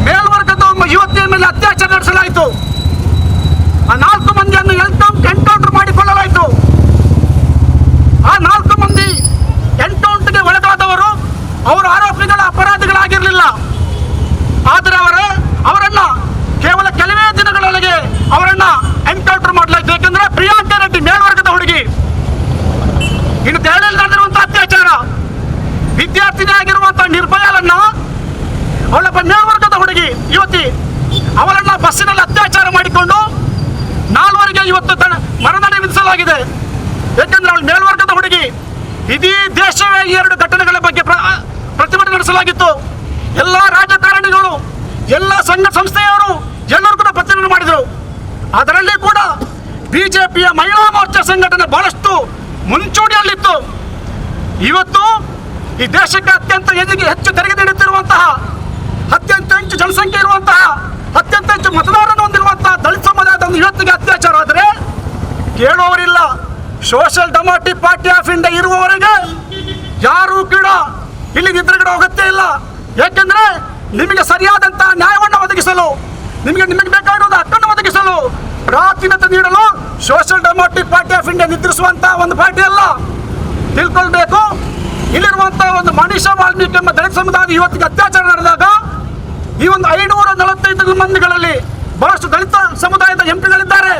ಮೇಲ್ವರ್ಗದ ಒಬ್ಬ ಯುವತಿಯ ಮೇಲೆ ಅತ್ಯಾಚಾರ ನಡೆಸಲಾಯಿತು. ಆ 4 ಮಂದಿಯನ್ನು ಎನ್ಕೌಂಟರ್ ಮಾಡಿಕೊಳ್ಳಲಾಯಿತು. ಆ 4 ಮಂದಿ ಎನ್ಕೌಂಟರ್ಗೆ ಒಳಗಾದವರು ಅವರು ಆರೋಪಿಗಳ ಅಪರಾಧಿಗಳಾಗಿರಲಿಲ್ಲ. ಆದರೆ ಅವರನ್ನ ಕೇವಲ ಕೆಲವೇ ದಿನಗಳೊಳಗೆ ಅವರನ್ನ ಎನ್ಕೌಂಟರ್ ಮಾಡಲಾಯಿತು. ಯಾಕಂದ್ರೆ ಪ್ರಿಯಾಂಕಾ ರೆಡ್ಡಿ ಮೇಲ್ವರ್ಗದ ಹುಡುಗಿ. ಇನ್ನು ದೆಹಲಿಯಲ್ಲಿ ನಡೆದಿರುವಂತಹ ಅತ್ಯಾಚಾರ, ವಿದ್ಯಾರ್ಥಿನಿ ಆಗಿರುವಂತಹ ನಿರ್ಭಯಳನ್ನ, ಅವಳೊಬ್ಬ ಮೇಲ್ವರ್ಗದ ಹುಡುಗಿ ಯುವತಿ, ಅವಳನ್ನ ಬಸ್ಸಿನಲ್ಲಿ ಅತ್ಯಾಚಾರ ಮಾಡಿಕೊಂಡು 4ವರೆಗೆ ಇವತ್ತು ಮರಣದಂಡನೆ ವಿಧಿಸಲಾಗಿದೆ. ಯಾಕೆಂದ್ರೆ ಅವಳು ಮೇಲ್ವರ್ಗದ ಹುಡುಗಿ. ಇಡೀ ದೇಶವೇ ಈ 2 ಘಟನೆಗಳ ಬಗ್ಗೆ ಪ್ರತಿಭಟನೆ ನಡೆಸಲಾಗಿತ್ತು. ಎಲ್ಲ ರಾಜಕಾರಣಿಗಳು, ಎಲ್ಲ ಸಂಘ ಸಂಸ್ಥೆಯವರು ಎಲ್ಲರೂ ಕೂಡ ಪ್ರತಿಭಟನೆ ಮಾಡಿದರು. ಅದರಲ್ಲಿ ಕೂಡ ಬಿಜೆಪಿಯ ಮಹಿಳಾ ಮೋರ್ಚಾ ಸಂಘಟನೆ ಬಹಳಷ್ಟು ಮುಂಚೂಣಿಯಲ್ಲಿತ್ತು. ಇವತ್ತು ಈ ದೇಶಕ್ಕೆ ಅತ್ಯಂತ ಹೆಚ್ಚು ತೆರಿಗೆ ನೀಡುತ್ತಿರುವಂತಹ, ಅತ್ಯಂತ ಹೆಚ್ಚು ಜನಸಂಖ್ಯೆ ಇರುವಂತಹ, ಅತ್ಯಂತ ಹೆಚ್ಚು ಮತದಾರರನ್ನು ಹೊಂದಿರುವಂತಹ ದಲಿತ ಸಮುದಾಯದ ಇವತ್ತಿಗೆ ಅತ್ಯಾಚಾರ ಆದರೆ ಕೇಳುವವರಿಲ್ಲ. Social democratic party of India ಇರುವವರೆಗೆ ಯಾರೂ ಕೂಡ ಇಲ್ಲಿ ನಿದ್ರೆಗಡೆ ಅಗತ್ಯ ಇಲ್ಲ. ಯಾಕೆಂದ್ರೆ ನಿಮಗೆ ಸರಿಯಾದಂತಹ ನ್ಯಾಯವನ್ನು ಒದಗಿಸಲು, ನಿಮಗೆ ಬೇಕಾಗಿರುವುದು ಹಕ್ಕನ್ನು ಒದಗಿಸಲು, ಪ್ರಾತಿನಿಧ್ಯ ನೀಡಲು social democratic party of India ನಿದ್ರಿಸುವಂತಹ ಒಂದು ಪಾರ್ಟಿ ಅಲ್ಲ. ತಿಳ್ಕೊಳ್ಬೇಕು. ಇಲ್ಲಿರುವಂತಹ ಒಂದು ಮನೀಷಾ ವಾಲ್ಮೀಕಿ ಎಂಬ ದಲಿತ ಸಮುದಾಯದ ಇವತ್ತಿಗೆ ಅತ್ಯಾಚಾರ ನಡೆದಾಗ ಈ ಒಂದು 545 ಮಂದಿಗಳಲ್ಲಿ ಬಹಳಷ್ಟು ದಲಿತ ಸಮುದಾಯದ ಎಂಪಿಗಳಿದ್ದಾರೆ.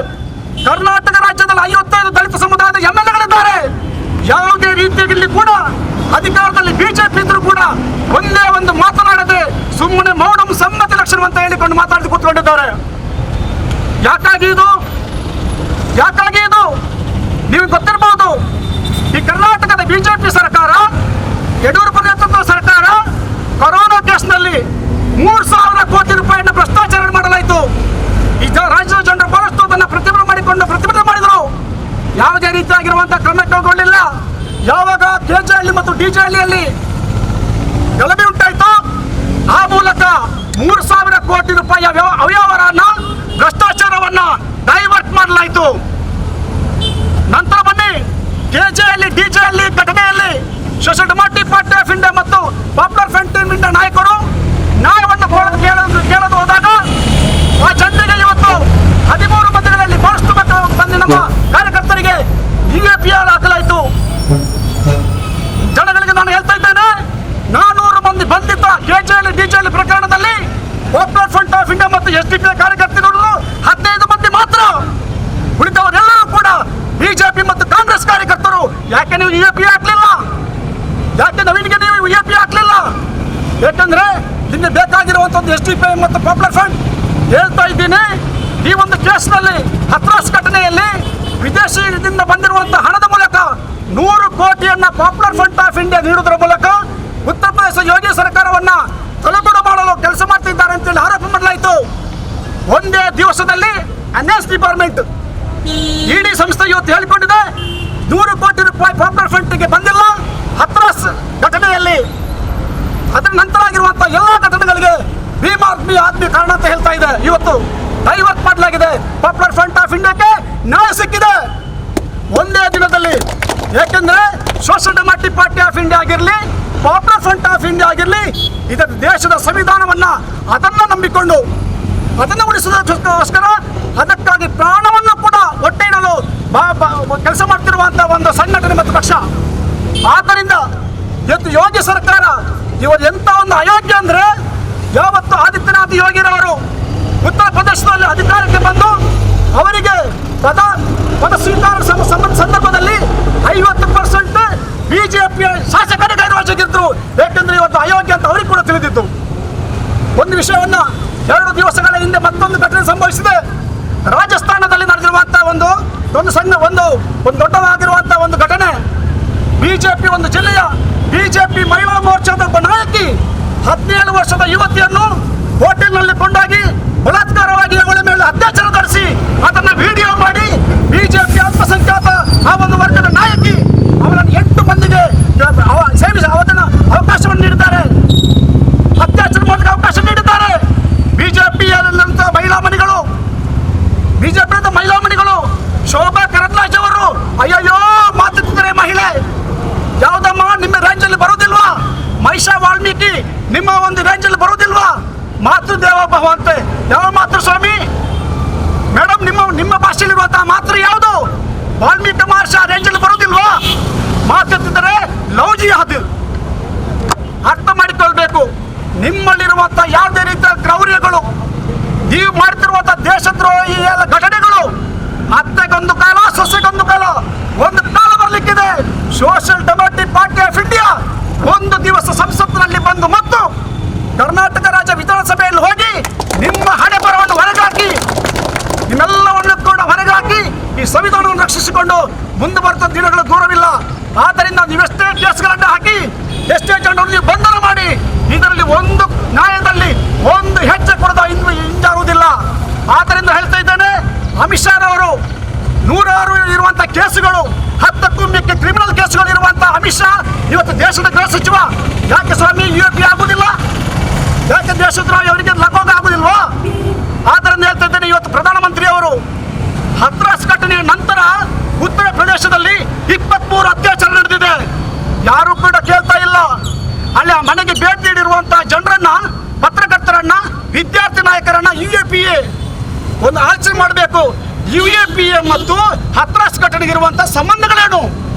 ಕರ್ನಾಟಕ ರಾಜ್ಯದಲ್ಲಿ 55 ದಲಿತ ಸಮುದಾಯದ ಎಂಎಲ್ಎಗಳಿದ್ದಾರೆ. ಯಾವುದೇ ರೀತಿಯಲ್ಲಿ ಕೂಡ ಅಧಿಕಾರದಲ್ಲಿ ಬಿಜೆಪಿ ಇದ್ರೂ ಕೂಡ ಒಂದೇ ಒಂದು ಮಾತನಾಡದೆ ಸುಮ್ಮನೆ ಮೌಢಂ ಸಮ್ಮತಿ ಲಕ್ಷಣ ಅಂತ ಹೇಳಿಕೊಂಡು ಮಾತಾಡಿ ಕೂತ್ಕೊಂಡಿದ್ದಾರೆ. ಯಾಕಾಗಿ ಇದು ನೀವು ಗೊತ್ತಿರಬಹುದು. ಈ ಕರ್ನಾಟಕದ ಬಿಜೆಪಿ ಸರ್ಕಾರ, ಯಡಿಯೂರಪ್ಪ ನೇತೃತ್ವದ ಸರ್ಕಾರ ಕೊರೋನಾ ಕೇಸ್ನಲ್ಲಿ 3,000 ಕೋಟಿ ರೂಪಾಯಿಯನ್ನು ಭ್ರಷ್ಟಾಚಾರ ಮಾಡಲಾಯಿತು. ಈ ರಾಜ್ಯದ ಜನರು ಬಹಳಷ್ಟು ಅದನ್ನು ಪ್ರತಿಭಟನೆ ಮಾಡಿದರು. ಯಾವುದೇ ರೀತಿಯಾಗಿರುವಂತಹ ಕ್ರಮ ಕೈಗೊಳ್ಳಿಲ್ಲ. ಯಾವಾಗ ಕೆಜೆಹಳ್ಳಿ ಮತ್ತು ಡಿಜೆಹಳ್ಳಿಯಲ್ಲಿ ಗಲಭೆ ಉಂಟಾಯಿತು, ಆ ಮೂಲಕ 3,000 ಕೋಟಿ ರೂಪಾಯಿಯ ಅವ್ಯವಹಾರನ, ಭ್ರಷ್ಟಾಚಾರವನ್ನ ಡೈವರ್ಟ್ ಮಾಡಲಾಯಿತು. ನಂತರ ಬನ್ನಿ, ಕೆಜೆಹಳ್ಳಿ ಡಿಜೆಹಳ್ಳಿ ಘಟನೆಯಲ್ಲಿ social democratic party of India ಮತ್ತು ಪಾಪ್ಯುಲರ್ ಫ್ರಂಟ್ ಆಫ್ ಇಂಡಿಯಾ ನಾಯಕರು ನ್ಯಾಯವನ್ನು ಕೇಳಲು ಹೋದಾಗ ಆ ಜನರಿಗೆ ಇವತ್ತು 13 ಮಂದಿಗಳಲ್ಲಿ ಬಹಳಷ್ಟು ಮಂದಿ ನಮ್ಮ ಕಾರ್ಯಕರ್ತರಿಗೆ UAPR ಹಾಕಲಾಯಿತು. ಜನಗಳಿಗೆ ನಾನು ಹೇಳ್ತಾ ಇದ್ದೇನೆ, 400 ಮಂದಿ ಬಂಧಿತ ಕೆಜೆಹಳ್ಳಿ ಡಿಜೆಹಳ್ಳಿ ಪ್ರಕರಣದಲ್ಲಿ ಪಾಪ್ಯುಲರ್ ಫ್ರಂಟ್ ಆಫ್ ಇಂಡಿಯಾ ಮತ್ತು SDP ಕಾರ್ಯಕರ್ತರು 15 ಮಂದಿ ಮಾತ್ರ. ಉಳಿದವರೆಲ್ಲರೂ ಕೂಡ ಬಿಜೆಪಿ ಮತ್ತು ಕಾಂಗ್ರೆಸ್ ಕಾರ್ಯಕರ್ತರು. ಯಾಕೆ ನೀವು UAP ಹಾಕಲಿಲ್ಲ? ಯಾಕೆ ನವೀನ್ಗೆ ನೀವು UAP ಹಾಕಲಿಲ್ಲ? ಯಾಕಂದ್ರೆ ನಿಮಗೆ ಬೇಕಾಗಿರುವಂತ SDP ಮತ್ತು ಪಾಪ್ಯುಲರ್ ಫ್ರಂಟ್ ಹೇಳ್ತಾ ಇದ್ದೀನಿ. ಈ ಒಂದು ಕೇಸ್ನಲ್ಲಿ ಹತ್ರಾಸ್ ಘಟನೆಯಲ್ಲಿ ವಿದೇಶದಿಂದ ಬಂದಿರುವಂತಹ ಹಣದ ಮೂಲಕ 100 ಕೋಟಿಯನ್ನ ಪಾಪ್ಯುಲರ್ ಫ್ರಂಟ್ ಆಫ್ ಇಂಡಿಯಾ ನೀಡುವುದರ ಮೂಲಕ ಉತ್ತರ ಪ್ರದೇಶ ಯೋಗಿ ಸರ್ಕಾರವನ್ನ ತಲೆಬುಡು ಮಾಡಲು ಕೆಲಸ ಮಾಡ್ತಿದ್ದಾರೆ ಅಂತೇಳಿ ಆರೋಪ ಮಾಡಲಾಯಿತು. ಒಂದೇ ದಿವಸದಲ್ಲಿ NS ಡಿಪಾರ್ಟ್ಮೆಂಟ್ ED ಸಂಸ್ಥೆ ಇವತ್ತು ಹೇಳಿಕೊಂಡಿದೆ 100 ಕೋಟಿ ರೂಪಾಯಿ ಪಾಪ್ಯುಲರ್ ಫ್ರಂಟ್ಗೆ ಬಂದಿಲ್ಲ. ಹತ್ರಾಸ್ ಘಟನೆಯಲ್ಲಿ ಅದರ ನಂತರ ಆಗಿರುವಂತಹ ಎಲ್ಲ ಘಟನೆಗಳಿಗೆ ಭೀಮ್ ಆದ್ಮಿ ಕಾರಣ ಅಂತ ಹೇಳ್ತಾ ಇದೆ. ಇವತ್ತು ಡೈವರ್ಟ್ ಮಾಡಲಾಗಿದೆ. ಪಾಪ್ಯುಲರ್ ಫ್ರಂಟ್ ಆಫ್ ಇಂಡಿಯಾಕ್ಕೆ ನ್ಯಾಯ ಸಿಕ್ಕಿದೆ ಒಂದೇ ದಿನದಲ್ಲಿ. ಯಾಕೆಂದ್ರೆ social democratic party of India ಆಗಿರಲಿ, ಪಾಪ್ಯುಲರ್ ಫ್ರಂಟ್ ಆಫ್ ಇಂಡಿಯಾ ಆಗಿರಲಿ, ಇದರ ದೇಶದ ಸಂವಿಧಾನವನ್ನ ಅದನ್ನ ನಂಬಿಕೊಂಡು ಅದನ್ನು ಉಳಿಸುವುದಕ್ಕೋಸ್ಕರ ಅದಕ್ಕಾಗಿ ಪ್ರಾಣವನ್ನು ಕೂಡ ಒಟ್ಟೆ ಇಡಲು ಕೆಲಸ ಮಾಡ್ತಿರುವಂತಹ ಒಂದು ಸಂಘಟನೆ ಮತ್ತು ಪಕ್ಷ. ಆದ್ದರಿಂದ ಇವತ್ತು ಯೋಗಿ ಸರ್ಕಾರ ಇವತ್ತು ಎಂತ ಒಂದು ಅಯೋಗ್ಯ ಅಂದ್ರೆ, ಯಾವತ್ತು ಆದಿತ್ಯನಾಥ್ ಯೋಗಿರವರು ಉತ್ತರ ಪ್ರದೇಶದಲ್ಲಿ ಅಧಿಕಾರಕ್ಕೆ ಬಂದು ಅವರಿಗೆ ಪದ ಸ್ವೀಕಾರ ಸಂದರ್ಭದಲ್ಲಿ 50% ಬಿಜೆಪಿಯ ಶಾಸಕರ ಗೈರುಹಾಜರಾಗಿದ್ರು. ಯಾಕೆಂದ್ರೆ ಇವತ್ತು ಅಯೋಗ್ಯ ಅಂತ ಅವರಿಗೆ ಕೂಡ ತಿಳಿದಿತ್ತು. ಒಂದು ವಿಷಯವನ್ನ 2 ದಿವಸಗಳ ಹಿಂದೆ ಮತ್ತೊಂದು ಘಟನೆ ಸಂಭವಿಸಿದೆ. ರಾಜಸ್ಥಾನದಲ್ಲಿ ನಡೆದಿರುವಂತಹ ಒಂದು ದೊಡ್ಡದಾಗಿರುವಂತಹ ಒಂದು ಘಟನೆ. ಬಿಜೆಪಿ ಒಂದು ಜಿಲ್ಲೆಯ ಬಿಜೆಪಿ ಮಹಿಳಾ ಮೋರ್ಚಾದ ಒಬ್ಬ ನಾಯಕಿ 17 ವರ್ಷದ ಯುವತಿಯನ್ನು ಹೋಟೆಲ್ನಲ್ಲಿ ಕೊಂಡೋಗಿ ಬಲಾತ್ಕಾರವಾಗಿ ಅವಳ ಮೇಲೆ ಅತ್ಯಾಚಾರ ನಡೆಸಿ ಅದನ್ನ ವಿಡಿಯೋ ಮಾಡಿ ಬಿಜೆಪಿ ಅಲ್ಪಸಂಖ್ಯಾತ ಆ ಒಂದು ವರ್ಗದ ನಾಯಕಿ ಅವರನ್ನು 8 ಮಂದಿಗೆ ಅದನ್ನ ಅವಕಾಶವನ್ನು ನೀಡಿದ್ದಾರೆ. ಅತ್ಯಾಚಾರ ಮಾಡಲಿಕ್ಕೆ ಅವಕಾಶ ನೀಡಿದ್ದಾರೆ. ಬಿಜೆಪಿಯಲ್ಲಿರುವಂತಹ ಮಹಿಳಾ ಮಣಿಗಳು ಶೋಭಾ ಕರಂದ್ಲಾಜೆ ಅವರು ಅಯ್ಯಯ್ಯೋ ಮಾತಾಡ್ತಿದ್ದಾರೆ. ಮಹಿಳೆ ಯಾವುದಮ್ಮ ನಿಮ್ಮ ರೇಂಜಲ್ಲಿ ಬರುವುದಿಲ್ವಾ? ಮಹಿಷಾ ವಾಲ್ಮೀಕಿ ನಿಮ್ಮ ಒಂದು ರೇಂಜಲ್ಲಿ ಬರುವುದಿಲ್ವಾ? ಮಾತೃದೇವೋಭವ ಅಂತೆ. ಯಾವ ಮಾತೃ ಸ್ವಾಮಿ ಮೇಡಮ್? ನಿಮ್ಮ ಭಾಷೆಯಲ್ಲಿರುವಂತಹ ಮಾತೃ ಯಾವುದು? ವಾಲ್ಮೀಕಿ ಮಹರ್ಷಿ ರೇಂಜಲ್ಲಿ ಬರುವುದಿಲ್ವಾ? ಮಾತಾಡ್ತಿದ್ದಾರೆ ಲವ್ ಜಿಹಾದ್. ಅರ್ಥ ಮಾಡಿಕೊಳ್ಬೇಕು. ನಿಮ್ಮಲ್ಲಿರುವಂತಹ ಯಾವುದೇ ರೀತಿಯ ಕ್ರೌರ್ಯಗಳು, ನೀವು ಮಾಡ್ತಿರುವಂತಹ ದೇಶದ್ರೋಹಿ ಎಲ್ಲ ಘಟನೆಗಳು ಅತ್ತೆಗೊಂದು ಕಾಲ ಸೊಸೆಗೊಂದು ಕಾಲ, ಒಂದು ಕಾಲ ಬರಲಿಕ್ಕಿದೆ. Social democratic party of India ಒಂದು ದಿವಸ ಸಂಸತ್ತಿನಲ್ಲಿ ಬಂದು ಮತ್ತು ಕರ್ನಾಟಕ ರಾಜ್ಯ ವಿಧಾನಸಭೆಯಲ್ಲಿ ಹೋಗಿ ನಿಮ್ಮ ಹಣೆ ಬರವನ್ನು ಹೊರಗಾಕಿ, ನಿಮ್ಮೆಲ್ಲವನ್ನು ಕೂಡ ಹೊರಗಾಕಿ ಈ ಸಂವಿಧಾನವನ್ನು ರಕ್ಷಿಸಿಕೊಂಡು ಮುಂದೆ ಬರುತ್ತ ದಿನಗಳು ದೂರವಿಲ್ಲ. ಆದ್ದರಿಂದ ನೀವೆಷ್ಟೇ ಕೇಸ್ಗಳನ್ನು ಹಾಕಿ, ಎಷ್ಟೇ ಜನರನ್ನು ನೀವು ಬಂಧನ ಮಾಡಿ, ಇದರಲ್ಲಿ ಒಂದು ನ್ಯಾಯದಲ್ಲಿ ಒಂದು ಹೆಜ್ಜೆ ಕೂಡ ಹಿಂಜಾರುವುದಿಲ್ಲ. ಆದ್ದರಿಂದ ಹೇಳ್ತಾ ಇದ್ದೇನೆ, ಅಮಿತ್ ಶಾ ಅವರು 106 ಇರುವಂತಹ ಕೇಸುಗಳು, 10ಕ್ಕೂ ಮಿಕ್ಕ ಕ್ರಿಮಿನಲ್ ಕೇಸುಗಳು ಇರುವಂತಹ ಅಮಿತ್ ಶಾ ಇವತ್ತು ದೇಶದ ಗೃಹ ಸಚಿವ. ಯಾಕೆ ಸ್ವಾಮಿ UAP ಆಗುವುದಿಲ್ಲ? ಯಾಕೆ ದೇಶದ್ರೋಹಿ ಅವರಿಗೆ ಲಗೋಗ ಆಗುದಿಲ್ವೋ? ಆದ್ದರಿಂದ ಹೇಳ್ತಾ ಇದ್ದೇನೆ, ಇವತ್ತು ಪ್ರಧಾನಮಂತ್ರಿ ಅವರು ಹತ್ರಾಸ್ ಘಟನೆಯ ನಂತರ ಉತ್ತರ ಪ್ರದೇಶದಲ್ಲಿ 23 ಅತ್ಯಾಚಾರ ನಡೆದಿದೆ. ಯಾರು ಕೂಡ ಕೇಳ್ತಾ ಇಲ್ಲ. ಅಲ್ಲಿ ಆ ಮನೆಗೆ ಭೇಟಿ ನೀಡಿರುವಂತಹ ಜನರನ್ನ, ಪತ್ರಕರ್ತರನ್ನ, ವಿದ್ಯಾರ್ಥಿ ನಾಯಕರನ್ನ UAPA ಒಂದು ಆಲೋಚನೆ ಮಾಡಬೇಕು. UAPA ಮತ್ತು ಹತ್ರಾಸ್ ಘಟನೆಗೆ ಇರುವಂತಹ ಸಂಬಂಧಗಳೇನು?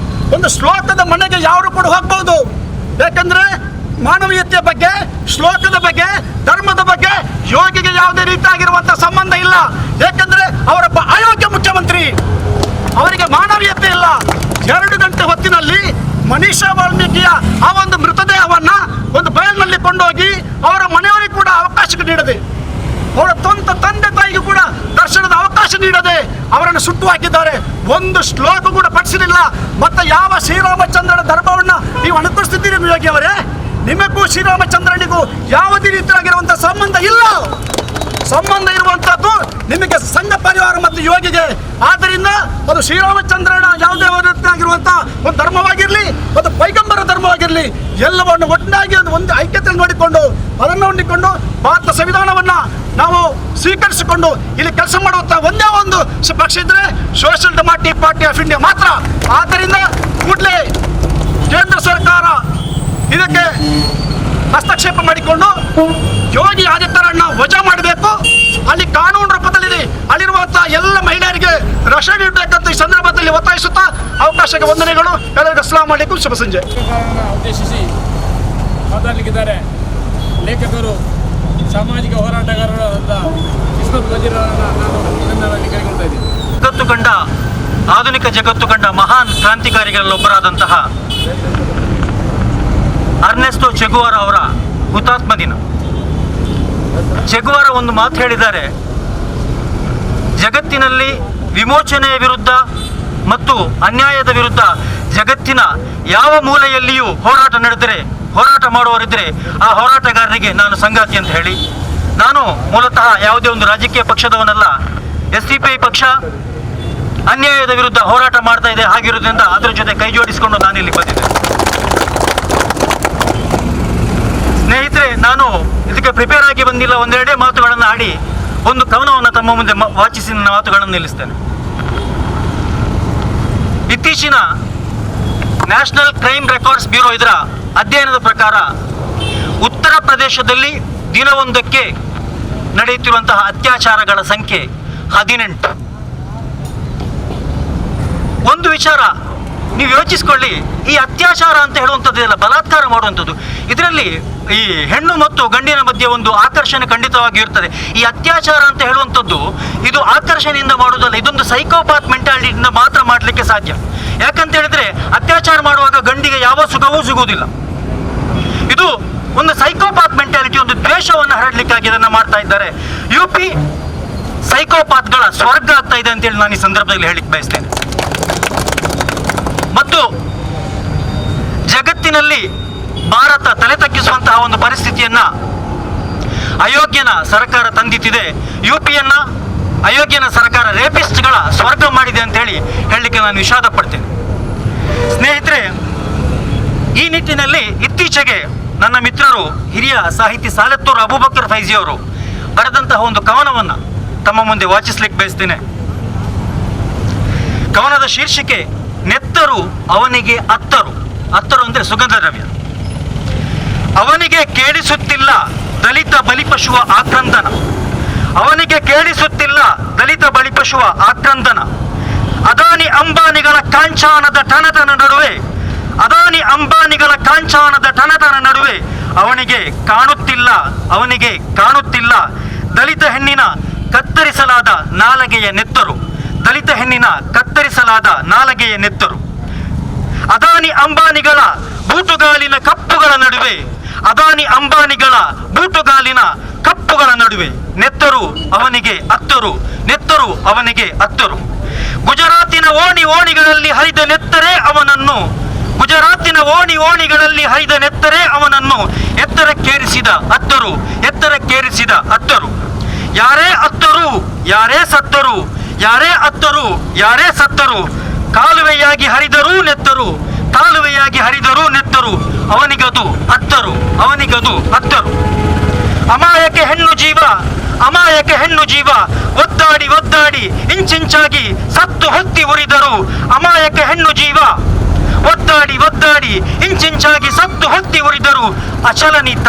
ಒಂದು ಶ್ಲೋಕದ ಮನೆಗೆ ಯಾರು ಕೂಡ ಹೋಗ್ಬಹುದು. ಯಾಕಂದ್ರೆ ಮಾನವೀಯತೆಯ ಬಗ್ಗೆ, ಶ್ಲೋಕದ ಬಗ್ಗೆ, ಧರ್ಮದ ಬಗ್ಗೆ ಯೋಗಿಗೆ ಯಾವುದೇ ರೀತಿಯಾಗಿರುವಂತಹ ಸಂಬಂಧ ಇಲ್ಲ. ಯಾಕಂದ್ರೆ ಅವರೊಬ್ಬ ಅಯೋಗ್ಯ ಮುಖ್ಯಮಂತ್ರಿ, ಅವರಿಗೆ ಮಾನವೀಯತೆ ಇಲ್ಲ. 2 ಗಂಟೆ ಹೊತ್ತಿನಲ್ಲಿ ಮನೀಷಾ ವಾಲ್ಮೀಕಿಯ ಆ ಒಂದು ಮೃತದೇಹವನ್ನ ಒಂದು ಬಯಲಿನಲ್ಲಿ ಕೊಂಡೋಗಿ ಅವರ ಮನೆಯವರಿಗೆ ಕೂಡ ಅವಕಾಶ ನೀಡದೆ, ಅವರ ತಂದೆ ತಾಯಿಗೂ ಕೂಡ ದರ್ಶನದ ಅವಕಾಶ ನೀಡದೆ ಅವರನ್ನು ಸುಟ್ಟು ಹಾಕಿದ್ದಾರೆ. ಒಂದು ಶ್ಲೋಕ ಕೂಡ ಪಠಿಸಲಿಲ್ಲ. ಮತ್ತೆ ಯಾವ ಶ್ರೀರಾಮಚಂದ್ರನ ಧರ್ಮವನ್ನ ನೀವು ಅನುಕರಿಸುತ್ತಿದ್ದೀರಿ ಯೋಗಿ ಅವರೇ? ನಿಮಗೂ ಶ್ರೀರಾಮಚಂದ್ರನಿಗೂ ಯಾವುದೇ ರೀತಿಯಾಗಿರುವಂತಹ ಸಂಬಂಧ ಇಲ್ಲ. ಸಂಬಂಧ ಇರುವಂತಹದ್ದು ನಿಮಗೆ ಸಂಘ ಪರಿವಾರ ಮತ್ತು ಯೋಗಿಗೆ. ಆದ್ದರಿಂದ ಅದು ಶ್ರೀರಾಮಚಂದ್ರನ ಯಾವುದೇ ರೀತಿಯಾಗಿರುವಂತಹ ಒಂದು ಧರ್ಮವಾಗಿರಲಿ, ಒಂದು ಪೈಗಂಬರ ಧರ್ಮವಾಗಿರಲಿ, ಎಲ್ಲವನ್ನು ಒಟ್ಟಾಗಿ ಒಂದು ಐಕ್ಯತೆಯಲ್ಲಿ ನೋಡಿಕೊಂಡು ಅದನ್ನು ನೋಡಿಕೊಂಡು ಭಾರತ ಸಂವಿಧಾನವನ್ನ ನಾವು ಸ್ವೀಕರಿಸಿಕೊಂಡು ಇಲ್ಲಿ ಕೆಲಸ ಮಾಡುವಂತಹ ಒಂದೇ ಒಂದು ಪಕ್ಷ ಇದ್ರೆ social democratic party of India ಮಾತ್ರ. ಆದ್ದರಿಂದ ಕೂಡಲೇ ಕೇಂದ್ರ ಸರ್ಕಾರ ಇದಕ್ಕೆ ಹಸ್ತಕ್ಷೇಪ ಮಾಡಿಕೊಂಡು ಯೋಗಿ ಆದಿತ್ಯರನ್ನ ವಜಾ ಮಾಡಬೇಕು. ಅಲ್ಲಿ ಕಾನೂನು ರೂಪದಲ್ಲಿದೆ, ಅಲ್ಲಿರುವಂತಹ ಎಲ್ಲ ಮಹಿಳೆಯರಿಗೆ ರಕ್ಷಣೆ ನೀಡಬೇಕಂತ ಈ ಸಂದರ್ಭದಲ್ಲಿ ಒತ್ತಾಯಿಸುತ್ತಾ ಅವಕಾಶಕ್ಕೆ ವಂದನೆಗಳು. ಎಲ್ಲರಿಗೂ ಅಸ್ಸಲಾಂ ಅಲೈಕುಂ, ಶುಭ ಸಂಜೆ. ಉದ್ದೇಶಿಸಿ ಮಾತಾಡಲಿಕ್ಕಿದ್ದಾರೆ ಲೇಖಕರು, ಸಾಮಾಜಿಕ ಹೋರಾಟಗಾರರಾದ ಇಸ್ಮತ್ ವಜೀರರನ್ನು ನಾನು ಅಭಿನಂದನೆ ಕೈಗೊಳ್ತಾ ಇದ್ದೀನಿ. ಜಗತ್ತು ಕಂಡ, ಆಧುನಿಕ ಜಗತ್ತು ಕಂಡ ಮಹಾನ್ ಕ್ರಾಂತಿಕಾರಿಗಳಲ್ಲೊಬ್ಬರಾದಂತಹ ಅರ್ನೆಸ್ಟೋ ಚೆಗುವಾರ ಅವರ ಹುತಾತ್ಮ ದಿನ. ಚೆಗುವಾರ ಒಂದು ಮಾತು ಹೇಳಿದ್ದಾರೆ, ಜಗತ್ತಿನಲ್ಲಿ ವಿಮೋಚನೆಯ ವಿರುದ್ಧ ಮತ್ತು ಅನ್ಯಾಯದ ವಿರುದ್ಧ ಜಗತ್ತಿನ ಯಾವ ಮೂಲೆಯಲ್ಲಿಯೂ ಹೋರಾಟ ಮಾಡುವವರಿದ್ದರೆ ಆ ಹೋರಾಟಗಾರರಿಗೆ ನಾನು ಸಂಗಾತಿ ಅಂತ ಹೇಳಿ. ನಾನು ಮೂಲತಃ ಯಾವುದೇ ಒಂದು ರಾಜಕೀಯ ಪಕ್ಷದವನಲ್ಲ. SDPI ಪಕ್ಷ ಅನ್ಯಾಯದ ವಿರುದ್ಧ ಹೋರಾಟ ಮಾಡ್ತಾ ಇದೆ. ಹಾಗಿರೋದ್ರಿಂದ ಅದರ ಜೊತೆ ಕೈ ಜೋಡಿಸಿಕೊಂಡು ನಾನಿಲ್ಲಿ ಬಂದಿದ್ದೆ. ಸ್ನೇಹಿತರೆ, ನಾನು ಇದಕ್ಕೆ ಪ್ರಿಪೇರ್ ಆಗಿ ಬಂದಿಲ್ಲ. ಒಂದೆರಡೇ ಮಾತುಗಳನ್ನು ಆಡಿ ಒಂದು ಕವನವನ್ನು ತಮ್ಮ ಮುಂದೆ ವಾಚಿಸಿ ನನ್ನ ಮಾತುಗಳನ್ನು ನಿಲ್ಲಿಸ್ತೇನೆ. ಇತ್ತೀಚಿನ ನ್ಯಾಷನಲ್ ಕ್ರೈಮ್ ರೆಕಾರ್ಡ್ಸ್ ಬ್ಯೂರೋ ಇದರ ಅಧ್ಯಯನದ ಪ್ರಕಾರ ಉತ್ತರ ಪ್ರದೇಶದಲ್ಲಿ ದಿನವೊಂದಕ್ಕೆ ನಡೆಯುತ್ತಿರುವಂತಹ ಅತ್ಯಾಚಾರಗಳ ಸಂಖ್ಯೆ 18. ಒಂದು ವಿಚಾರ ನೀವು ಯೋಚಿಸ್ಕೊಳ್ಳಿ, ಈ ಅತ್ಯಾಚಾರ ಅಂತ ಹೇಳುವಂಥದ್ದೆಲ್ಲ ಬಲಾತ್ಕಾರ ಮಾಡುವಂಥದ್ದು, ಇದರಲ್ಲಿ ಈ ಹೆಣ್ಣು ಮತ್ತು ಗಂಡಿನ ಮಧ್ಯೆ ಒಂದು ಆಕರ್ಷಣೆ ಖಂಡಿತವಾಗಿ ಇರ್ತದೆ. ಈ ಅತ್ಯಾಚಾರ ಅಂತ ಹೇಳುವಂಥದ್ದು ಇದು ಆಕರ್ಷಣೆಯಿಂದ ಮಾಡುವುದಲ್ಲ, ಇದೊಂದು ಸೈಕೋಪಾತ್ ಮೆಂಟಾಲಿಟಿಯಿಂದ ಮಾತ್ರ ಮಾಡಲಿಕ್ಕೆ ಸಾಧ್ಯ. ಯಾಕಂತ ಹೇಳಿದ್ರೆ ಅತ್ಯಾಚಾರ ಮಾಡುವಾಗ ಗಂಡಿಗೆ ಯಾವ ಸುಖವೂ ಸಿಗುವುದಿಲ್ಲ. ಇದು ಒಂದು ಸೈಕೋಪಾತ್ ಮೆಂಟಾಲಿಟಿ, ಒಂದು ದ್ವೇಷವನ್ನು ಹರಡಲಿಕ್ಕಾಗಿ ಇದನ್ನು ಮಾಡ್ತಾ ಇದ್ದಾರೆ. UP ಸೈಕೋಪಾತ್ಗಳ ಸ್ವರ್ಗ ಆಗ್ತಾ ಇದೆ ಅಂತೇಳಿ ನಾನು ಈ ಸಂದರ್ಭದಲ್ಲಿ ಹೇಳಿಕ್ಕೆ ಬಯಸ್ತೇನೆ. ಮತ್ತು ಜಗತ್ತಿನಲ್ಲಿ ಭಾರತ ತಲೆ ತಗ್ಗಿಸುವಂತಹ ಒಂದು ಪರಿಸ್ಥಿತಿಯನ್ನ ಅಯೋಗ್ಯನ ಸರ್ಕಾರ ತಂದಿತ್ತಿದೆ. UPಯನ್ನ ಅಯೋಗ್ಯನ ಸರ್ಕಾರ ರೇಪಿಸ್ಟ್ಗಳ ಸ್ವರ್ಗ ಮಾಡಿದೆ ಅಂತ ಹೇಳಲಿಕ್ಕೆ ನಾನು ವಿಷಾದ ಪಡ್ತೇನೆ. ಸ್ನೇಹಿತರೆ, ಈ ನಿಟ್ಟಿನಲ್ಲಿ ಇತ್ತೀಚೆಗೆ ನನ್ನ ಮಿತ್ರರು ಹಿರಿಯ ಸಾಹಿತಿ ಸಾಲೆತ್ತೂರು ಅಬೂಬಕರ್ ಫೈಜಿ ಅವರು ಬರೆದಂತಹ ಒಂದು ಕವನವನ್ನು ತಮ್ಮ ಮುಂದೆ ವಾಚಿಸ್ಲಿಕ್ಕೆ ಬಯಸ್ತೇನೆ. ಕವನದ ಶೀರ್ಷಿಕೆ ನೆತ್ತರು ಅವನಿಗೆ ಅತ್ತರು. ಅತ್ತರು ಅಂದರೆ ಸುಗಂಧ ದ್ರವ್ಯ. ಅವನಿಗೆ ಕೇಳಿಸುತ್ತಿಲ್ಲ ದಲಿತ ಬಲಿಪಶುವ ಆಕ್ರಂದನ. ಅವನಿಗೆ ಕೇಳಿಸುತ್ತಿಲ್ಲ ದಲಿತ ಬಲಿಪಶುವ ಆಕ್ರಂದನ. ಅದಾನಿ ಅಂಬಾನಿಗಳ ಕಾಂಚಾನದ ಟನಟನ ನಡುವೆ, ಅದಾನಿ ಅಂಬಾನಿಗಳ ಕಾಂಚಾನದ ಟನಟನ ನಡುವೆ ಅವನಿಗೆ ಕಾಣುತ್ತಿಲ್ಲ ದಲಿತ ಹೆಣ್ಣಿನ ಕತ್ತರಿಸಲಾದ ನಾಲಗೆಯ ನೆತ್ತರು. ದಲಿತ ಹೆಣ್ಣಿನ ಕತ್ತರಿಸಲಾದ ನಾಲಗೆಯ ನೆತ್ತರು. ಅದಾನಿ ಅಂಬಾನಿಗಳ ಬೂಟುಗಾಲಿನ ಕಪ್ಪುಗಳ ನಡುವೆ, ಅದಾನಿ ಅಂಬಾನಿಗಳ ಬೂಟುಗಾಲಿನ ಕಪ್ಪುಗಳ ನಡುವೆ ನೆತ್ತರು ಅವನಿಗೆ ಅತ್ತರು, ನೆತ್ತರು ಅವನಿಗೆ ಅತ್ತರು. ಗುಜರಾತಿನ ಓಣಿಗಳಲ್ಲಿ ಹರಿದ ನೆತ್ತರೇ ಅವನನ್ನು ಗುಜರಾತಿನ ಓಣಿಗಳಲ್ಲಿ ಹರಿದ ನೆತ್ತರೆ ಅವನನ್ನು ಎತ್ತರಕ್ಕೇರಿಸಿದ ಅತ್ತರು. ಯಾರೇ ಅತ್ತರು, ಯಾರೇ ಸತ್ತರು, ಕಾಲುವೆಯಾಗಿ ಹರಿದರೂ ನೆತ್ತರು, ಅವನಿಗದು ಅತ್ತರು. ಅಮಾಯಕ ಹೆಣ್ಣು ಜೀವ ಒದ್ದಾಡಿ ಇಂಚಿಂಚಾಗಿ ಸತ್ತು ಹೊತ್ತಿ ಉರಿದರು. ಅಮಾಯಕ ಹೆಣ್ಣು ಜೀವ ಒದ್ದಾಡಿ ಇಂಚಿಂಚಾಗಿ ಸತ್ತು ಹೊತ್ತಿ ಉರಿದರು. ಅಚಲನೀತ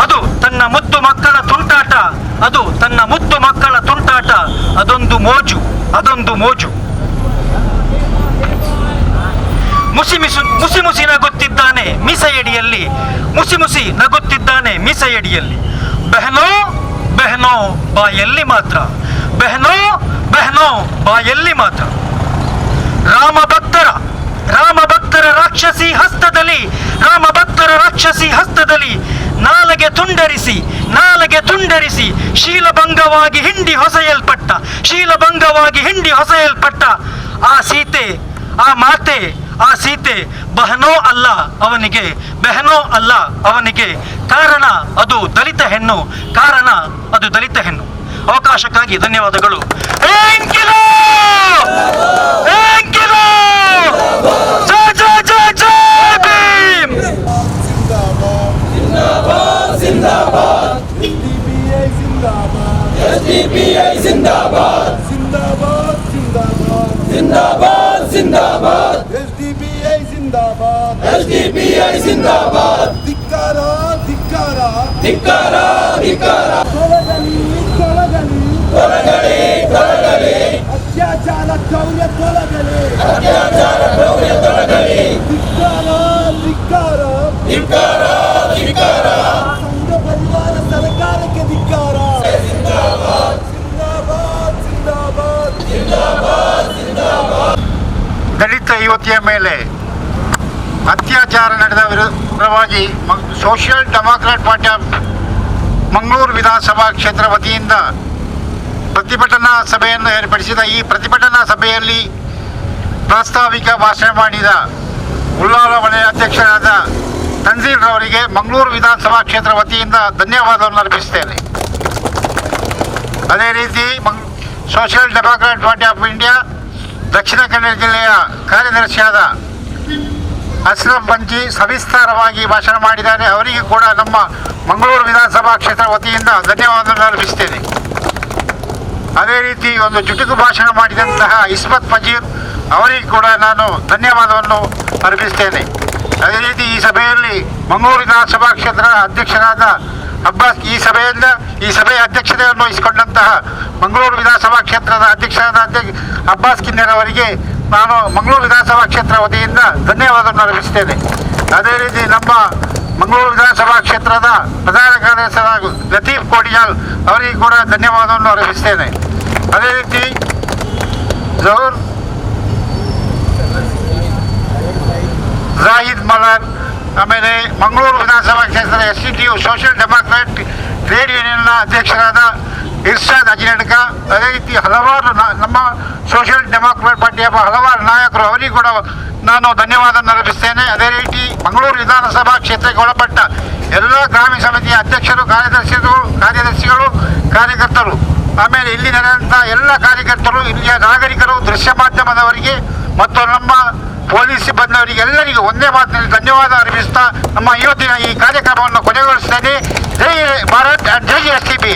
ಅದು ತನ್ನ ಮುದ್ದು ಮಕ್ಕಳ ತುಂಟಾಟ, ಅದೊಂದು ಮೋಜು. ಮುಸಿ ನಗುತ್ತಿದ್ದಾನೆ ಮೀಸೆಯಡಿಯಲ್ಲಿ. ಬೆಹನೋ ಬಾಯಲ್ಲಿ ಮಾತ್ರ. ರಾಮಭಕ್ತರ ರಾಕ್ಷಸಿ ಹಸ್ತದಲ್ಲಿ ನಾಲಗೆ ತುಂಡರಿಸಿ ಶೀಲಭಂಗವಾಗಿ ಹಿಂಡಿ ಹೊಸೆಯಲ್ಪಟ್ಟ ಆ ಸೀತೆ ಬಹನೋ ಅಲ್ಲ ಅವನಿಗೆ ಕಾರಣ ಅದು ದಲಿತ ಹೆಣ್ಣು. ಅವಕಾಶಕ್ಕಾಗಿ ಧನ್ಯವಾದಗಳು. ಜೈ ಭೀಮ್. SDPI ಜಿಂದಾಬಾದ್. ಧಿಕ್ಕಾರ. ತೊಲಗಲಿ. ಅತ್ಯಾಚಾರ ಕ್ರೌರ್ಯ ತೊಲಗಲಿ. ಧಿಕ್ಕಾರ. ಸಂಘ ಪರಿವಾರ ಸರ್ಕಾರಕ್ಕೆ ಧಿಕ್ಕಾರ. ದಲಿತ ಯುವತಿಯ ಮೇಲೆ ಅತ್ಯಾಚಾರ ನಡೆದ ವಿರುದ್ಧವಾಗಿ social Democrat party of Mangaluru ವಿಧಾನಸಭಾ ಕ್ಷೇತ್ರ ವತಿಯಿಂದ ಪ್ರತಿಭಟನಾ ಸಭೆಯನ್ನು ಏರ್ಪಡಿಸಿದ ಈ ಪ್ರತಿಭಟನಾ ಸಭೆಯಲ್ಲಿ ಪ್ರಾಸ್ತಾವಿಕ ಭಾಷಣ ಮಾಡಿದ ಉಳ್ಳಾಲ ವಲಯ ಅಧ್ಯಕ್ಷರಾದ ತನ್ಜೀಲ್ ರವರಿಗೆ ಮಂಗಳೂರು ವಿಧಾನಸಭಾ ಕ್ಷೇತ್ರ ವತಿಯಿಂದ ಧನ್ಯವಾದವನ್ನು ಅರ್ಪಿಸುತ್ತೇನೆ. ಅದೇ ರೀತಿ social Democrat party of India Dakshina Kannada ಜಿಲ್ಲೆಯ ಕಾರ್ಯದರ್ಶಿಯಾದ ಅಸ್ಲಂ ಬಂಜಿ ಸವಿಸ್ತಾರವಾಗಿ ಭಾಷಣ ಮಾಡಿದ್ದಾರೆ. ಅವರಿಗೆ ಕೂಡ ನಮ್ಮ ಮಂಗಳೂರು ವಿಧಾನಸಭಾ ಕ್ಷೇತ್ರ ವತಿಯಿಂದ ಧನ್ಯವಾದವನ್ನು ಅರ್ಪಿಸುತ್ತೇನೆ. ಅದೇ ರೀತಿ ಒಂದು ಚುಟುಕು ಭಾಷಣ ಮಾಡಿದಂತಹ ಇಸ್ಮತ್ ಫಜೀರ್ ಅವರಿಗೆ ಕೂಡ ನಾನು ಧನ್ಯವಾದವನ್ನು ಅರ್ಪಿಸುತ್ತೇನೆ. ಅದೇ ರೀತಿ ಈ ಸಭೆಯಲ್ಲಿ ಮಂಗಳೂರು ವಿಧಾನಸಭಾ ಕ್ಷೇತ್ರ ಅಧ್ಯಕ್ಷರಾದ ಅಬ್ಬಾಸ್ ಈ ಸಭೆಯ ಅಧ್ಯಕ್ಷತೆಯನ್ನು ವಹಿಸಿಕೊಂಡಂತಹ ಮಂಗಳೂರು ವಿಧಾನಸಭಾ ಕ್ಷೇತ್ರದ ಅಧ್ಯಕ್ಷರಾದ ಅಬ್ಬಾಸ್ ಕಿನ್ನರ್ ಅವರಿಗೆ ನಾನು ಮಂಗಳೂರು ವಿಧಾನಸಭಾ ಕ್ಷೇತ್ರ ವತಿಯಿಂದ ಧನ್ಯವಾದವನ್ನು ಅರ್ಪಿಸುತ್ತೇನೆ. ಅದೇ ರೀತಿ ನಮ್ಮ ಮಂಗಳೂರು ವಿಧಾನಸಭಾ ಕ್ಷೇತ್ರದ ಪ್ರಧಾನ ಕಾರ್ಯದರ್ಶಿ ಲತೀಫ್ ಕೋಡಿಯಾಲ್ ಅವರಿಗೆ ಕೂಡ ಧನ್ಯವಾದವನ್ನು ಅರ್ಪಿಸುತ್ತೇನೆ. ಅದೇ ರೀತಿ ಜಾಹಿದ್ ಮಲರ್, ಆಮೇಲೆ ಮಂಗಳೂರು ವಿಧಾನಸಭಾ ಕ್ಷೇತ್ರದ SCTU ಸೋಷಿಯಲ್ ಡೆಮಾಕ್ರಾಟ್ ಟ್ರೇಡ್ ಯೂನಿಯನ್ನ ಅಧ್ಯಕ್ಷರಾದ ಇರ್ಷಾದ್ ಅಜಿನಡ್ಕ, ಅದೇ ರೀತಿ ಹಲವಾರು ನಮ್ಮ ಸೋಷಿಯಲ್ ಡೆಮಾಕ್ರಾಟ್ ಪಾರ್ಟಿಯ ಹಲವಾರು ನಾಯಕರು ಅವರಿಗೂ ಕೂಡ ನಾನು ಧನ್ಯವಾದವನ್ನು ಅರ್ಪಿಸ್ತೇನೆ. ಅದೇ ರೀತಿ ಮಂಗಳೂರು ವಿಧಾನಸಭಾ ಕ್ಷೇತ್ರಕ್ಕೆ ಒಳಪಟ್ಟ ಎಲ್ಲ ಗ್ರಾಮೀಣ ಸಮಿತಿಯ ಅಧ್ಯಕ್ಷರು, ಕಾರ್ಯದರ್ಶಿಗಳು, ಕಾರ್ಯಕರ್ತರು, ಆಮೇಲೆ ಇಲ್ಲಿ ನಡೆದಂಥ ಎಲ್ಲ ಕಾರ್ಯಕರ್ತರು, ಇಲ್ಲಿಯ ನಾಗರಿಕರು, ದೃಶ್ಯ ಮಾಧ್ಯಮದವರಿಗೆ ಮತ್ತು ನಮ್ಮ ಪೊಲೀಸ್ ಸಿಬ್ಬಂದಿಯವರಿಗೆ ಎಲ್ಲರಿಗೂ ಒಂದೇ ಮಾತಿನಲ್ಲಿ ಧನ್ಯವಾದ ಅರ್ಪಿಸ್ತಾ ನಮ್ಮ ಇವತ್ತಿನ ಈ ಕಾರ್ಯಕ್ರಮವನ್ನು ಕೊನೆಗೊಳಿಸುತ್ತೇನೆ. ಜೈ ಭಾರತ್, ಜೈ SDPI.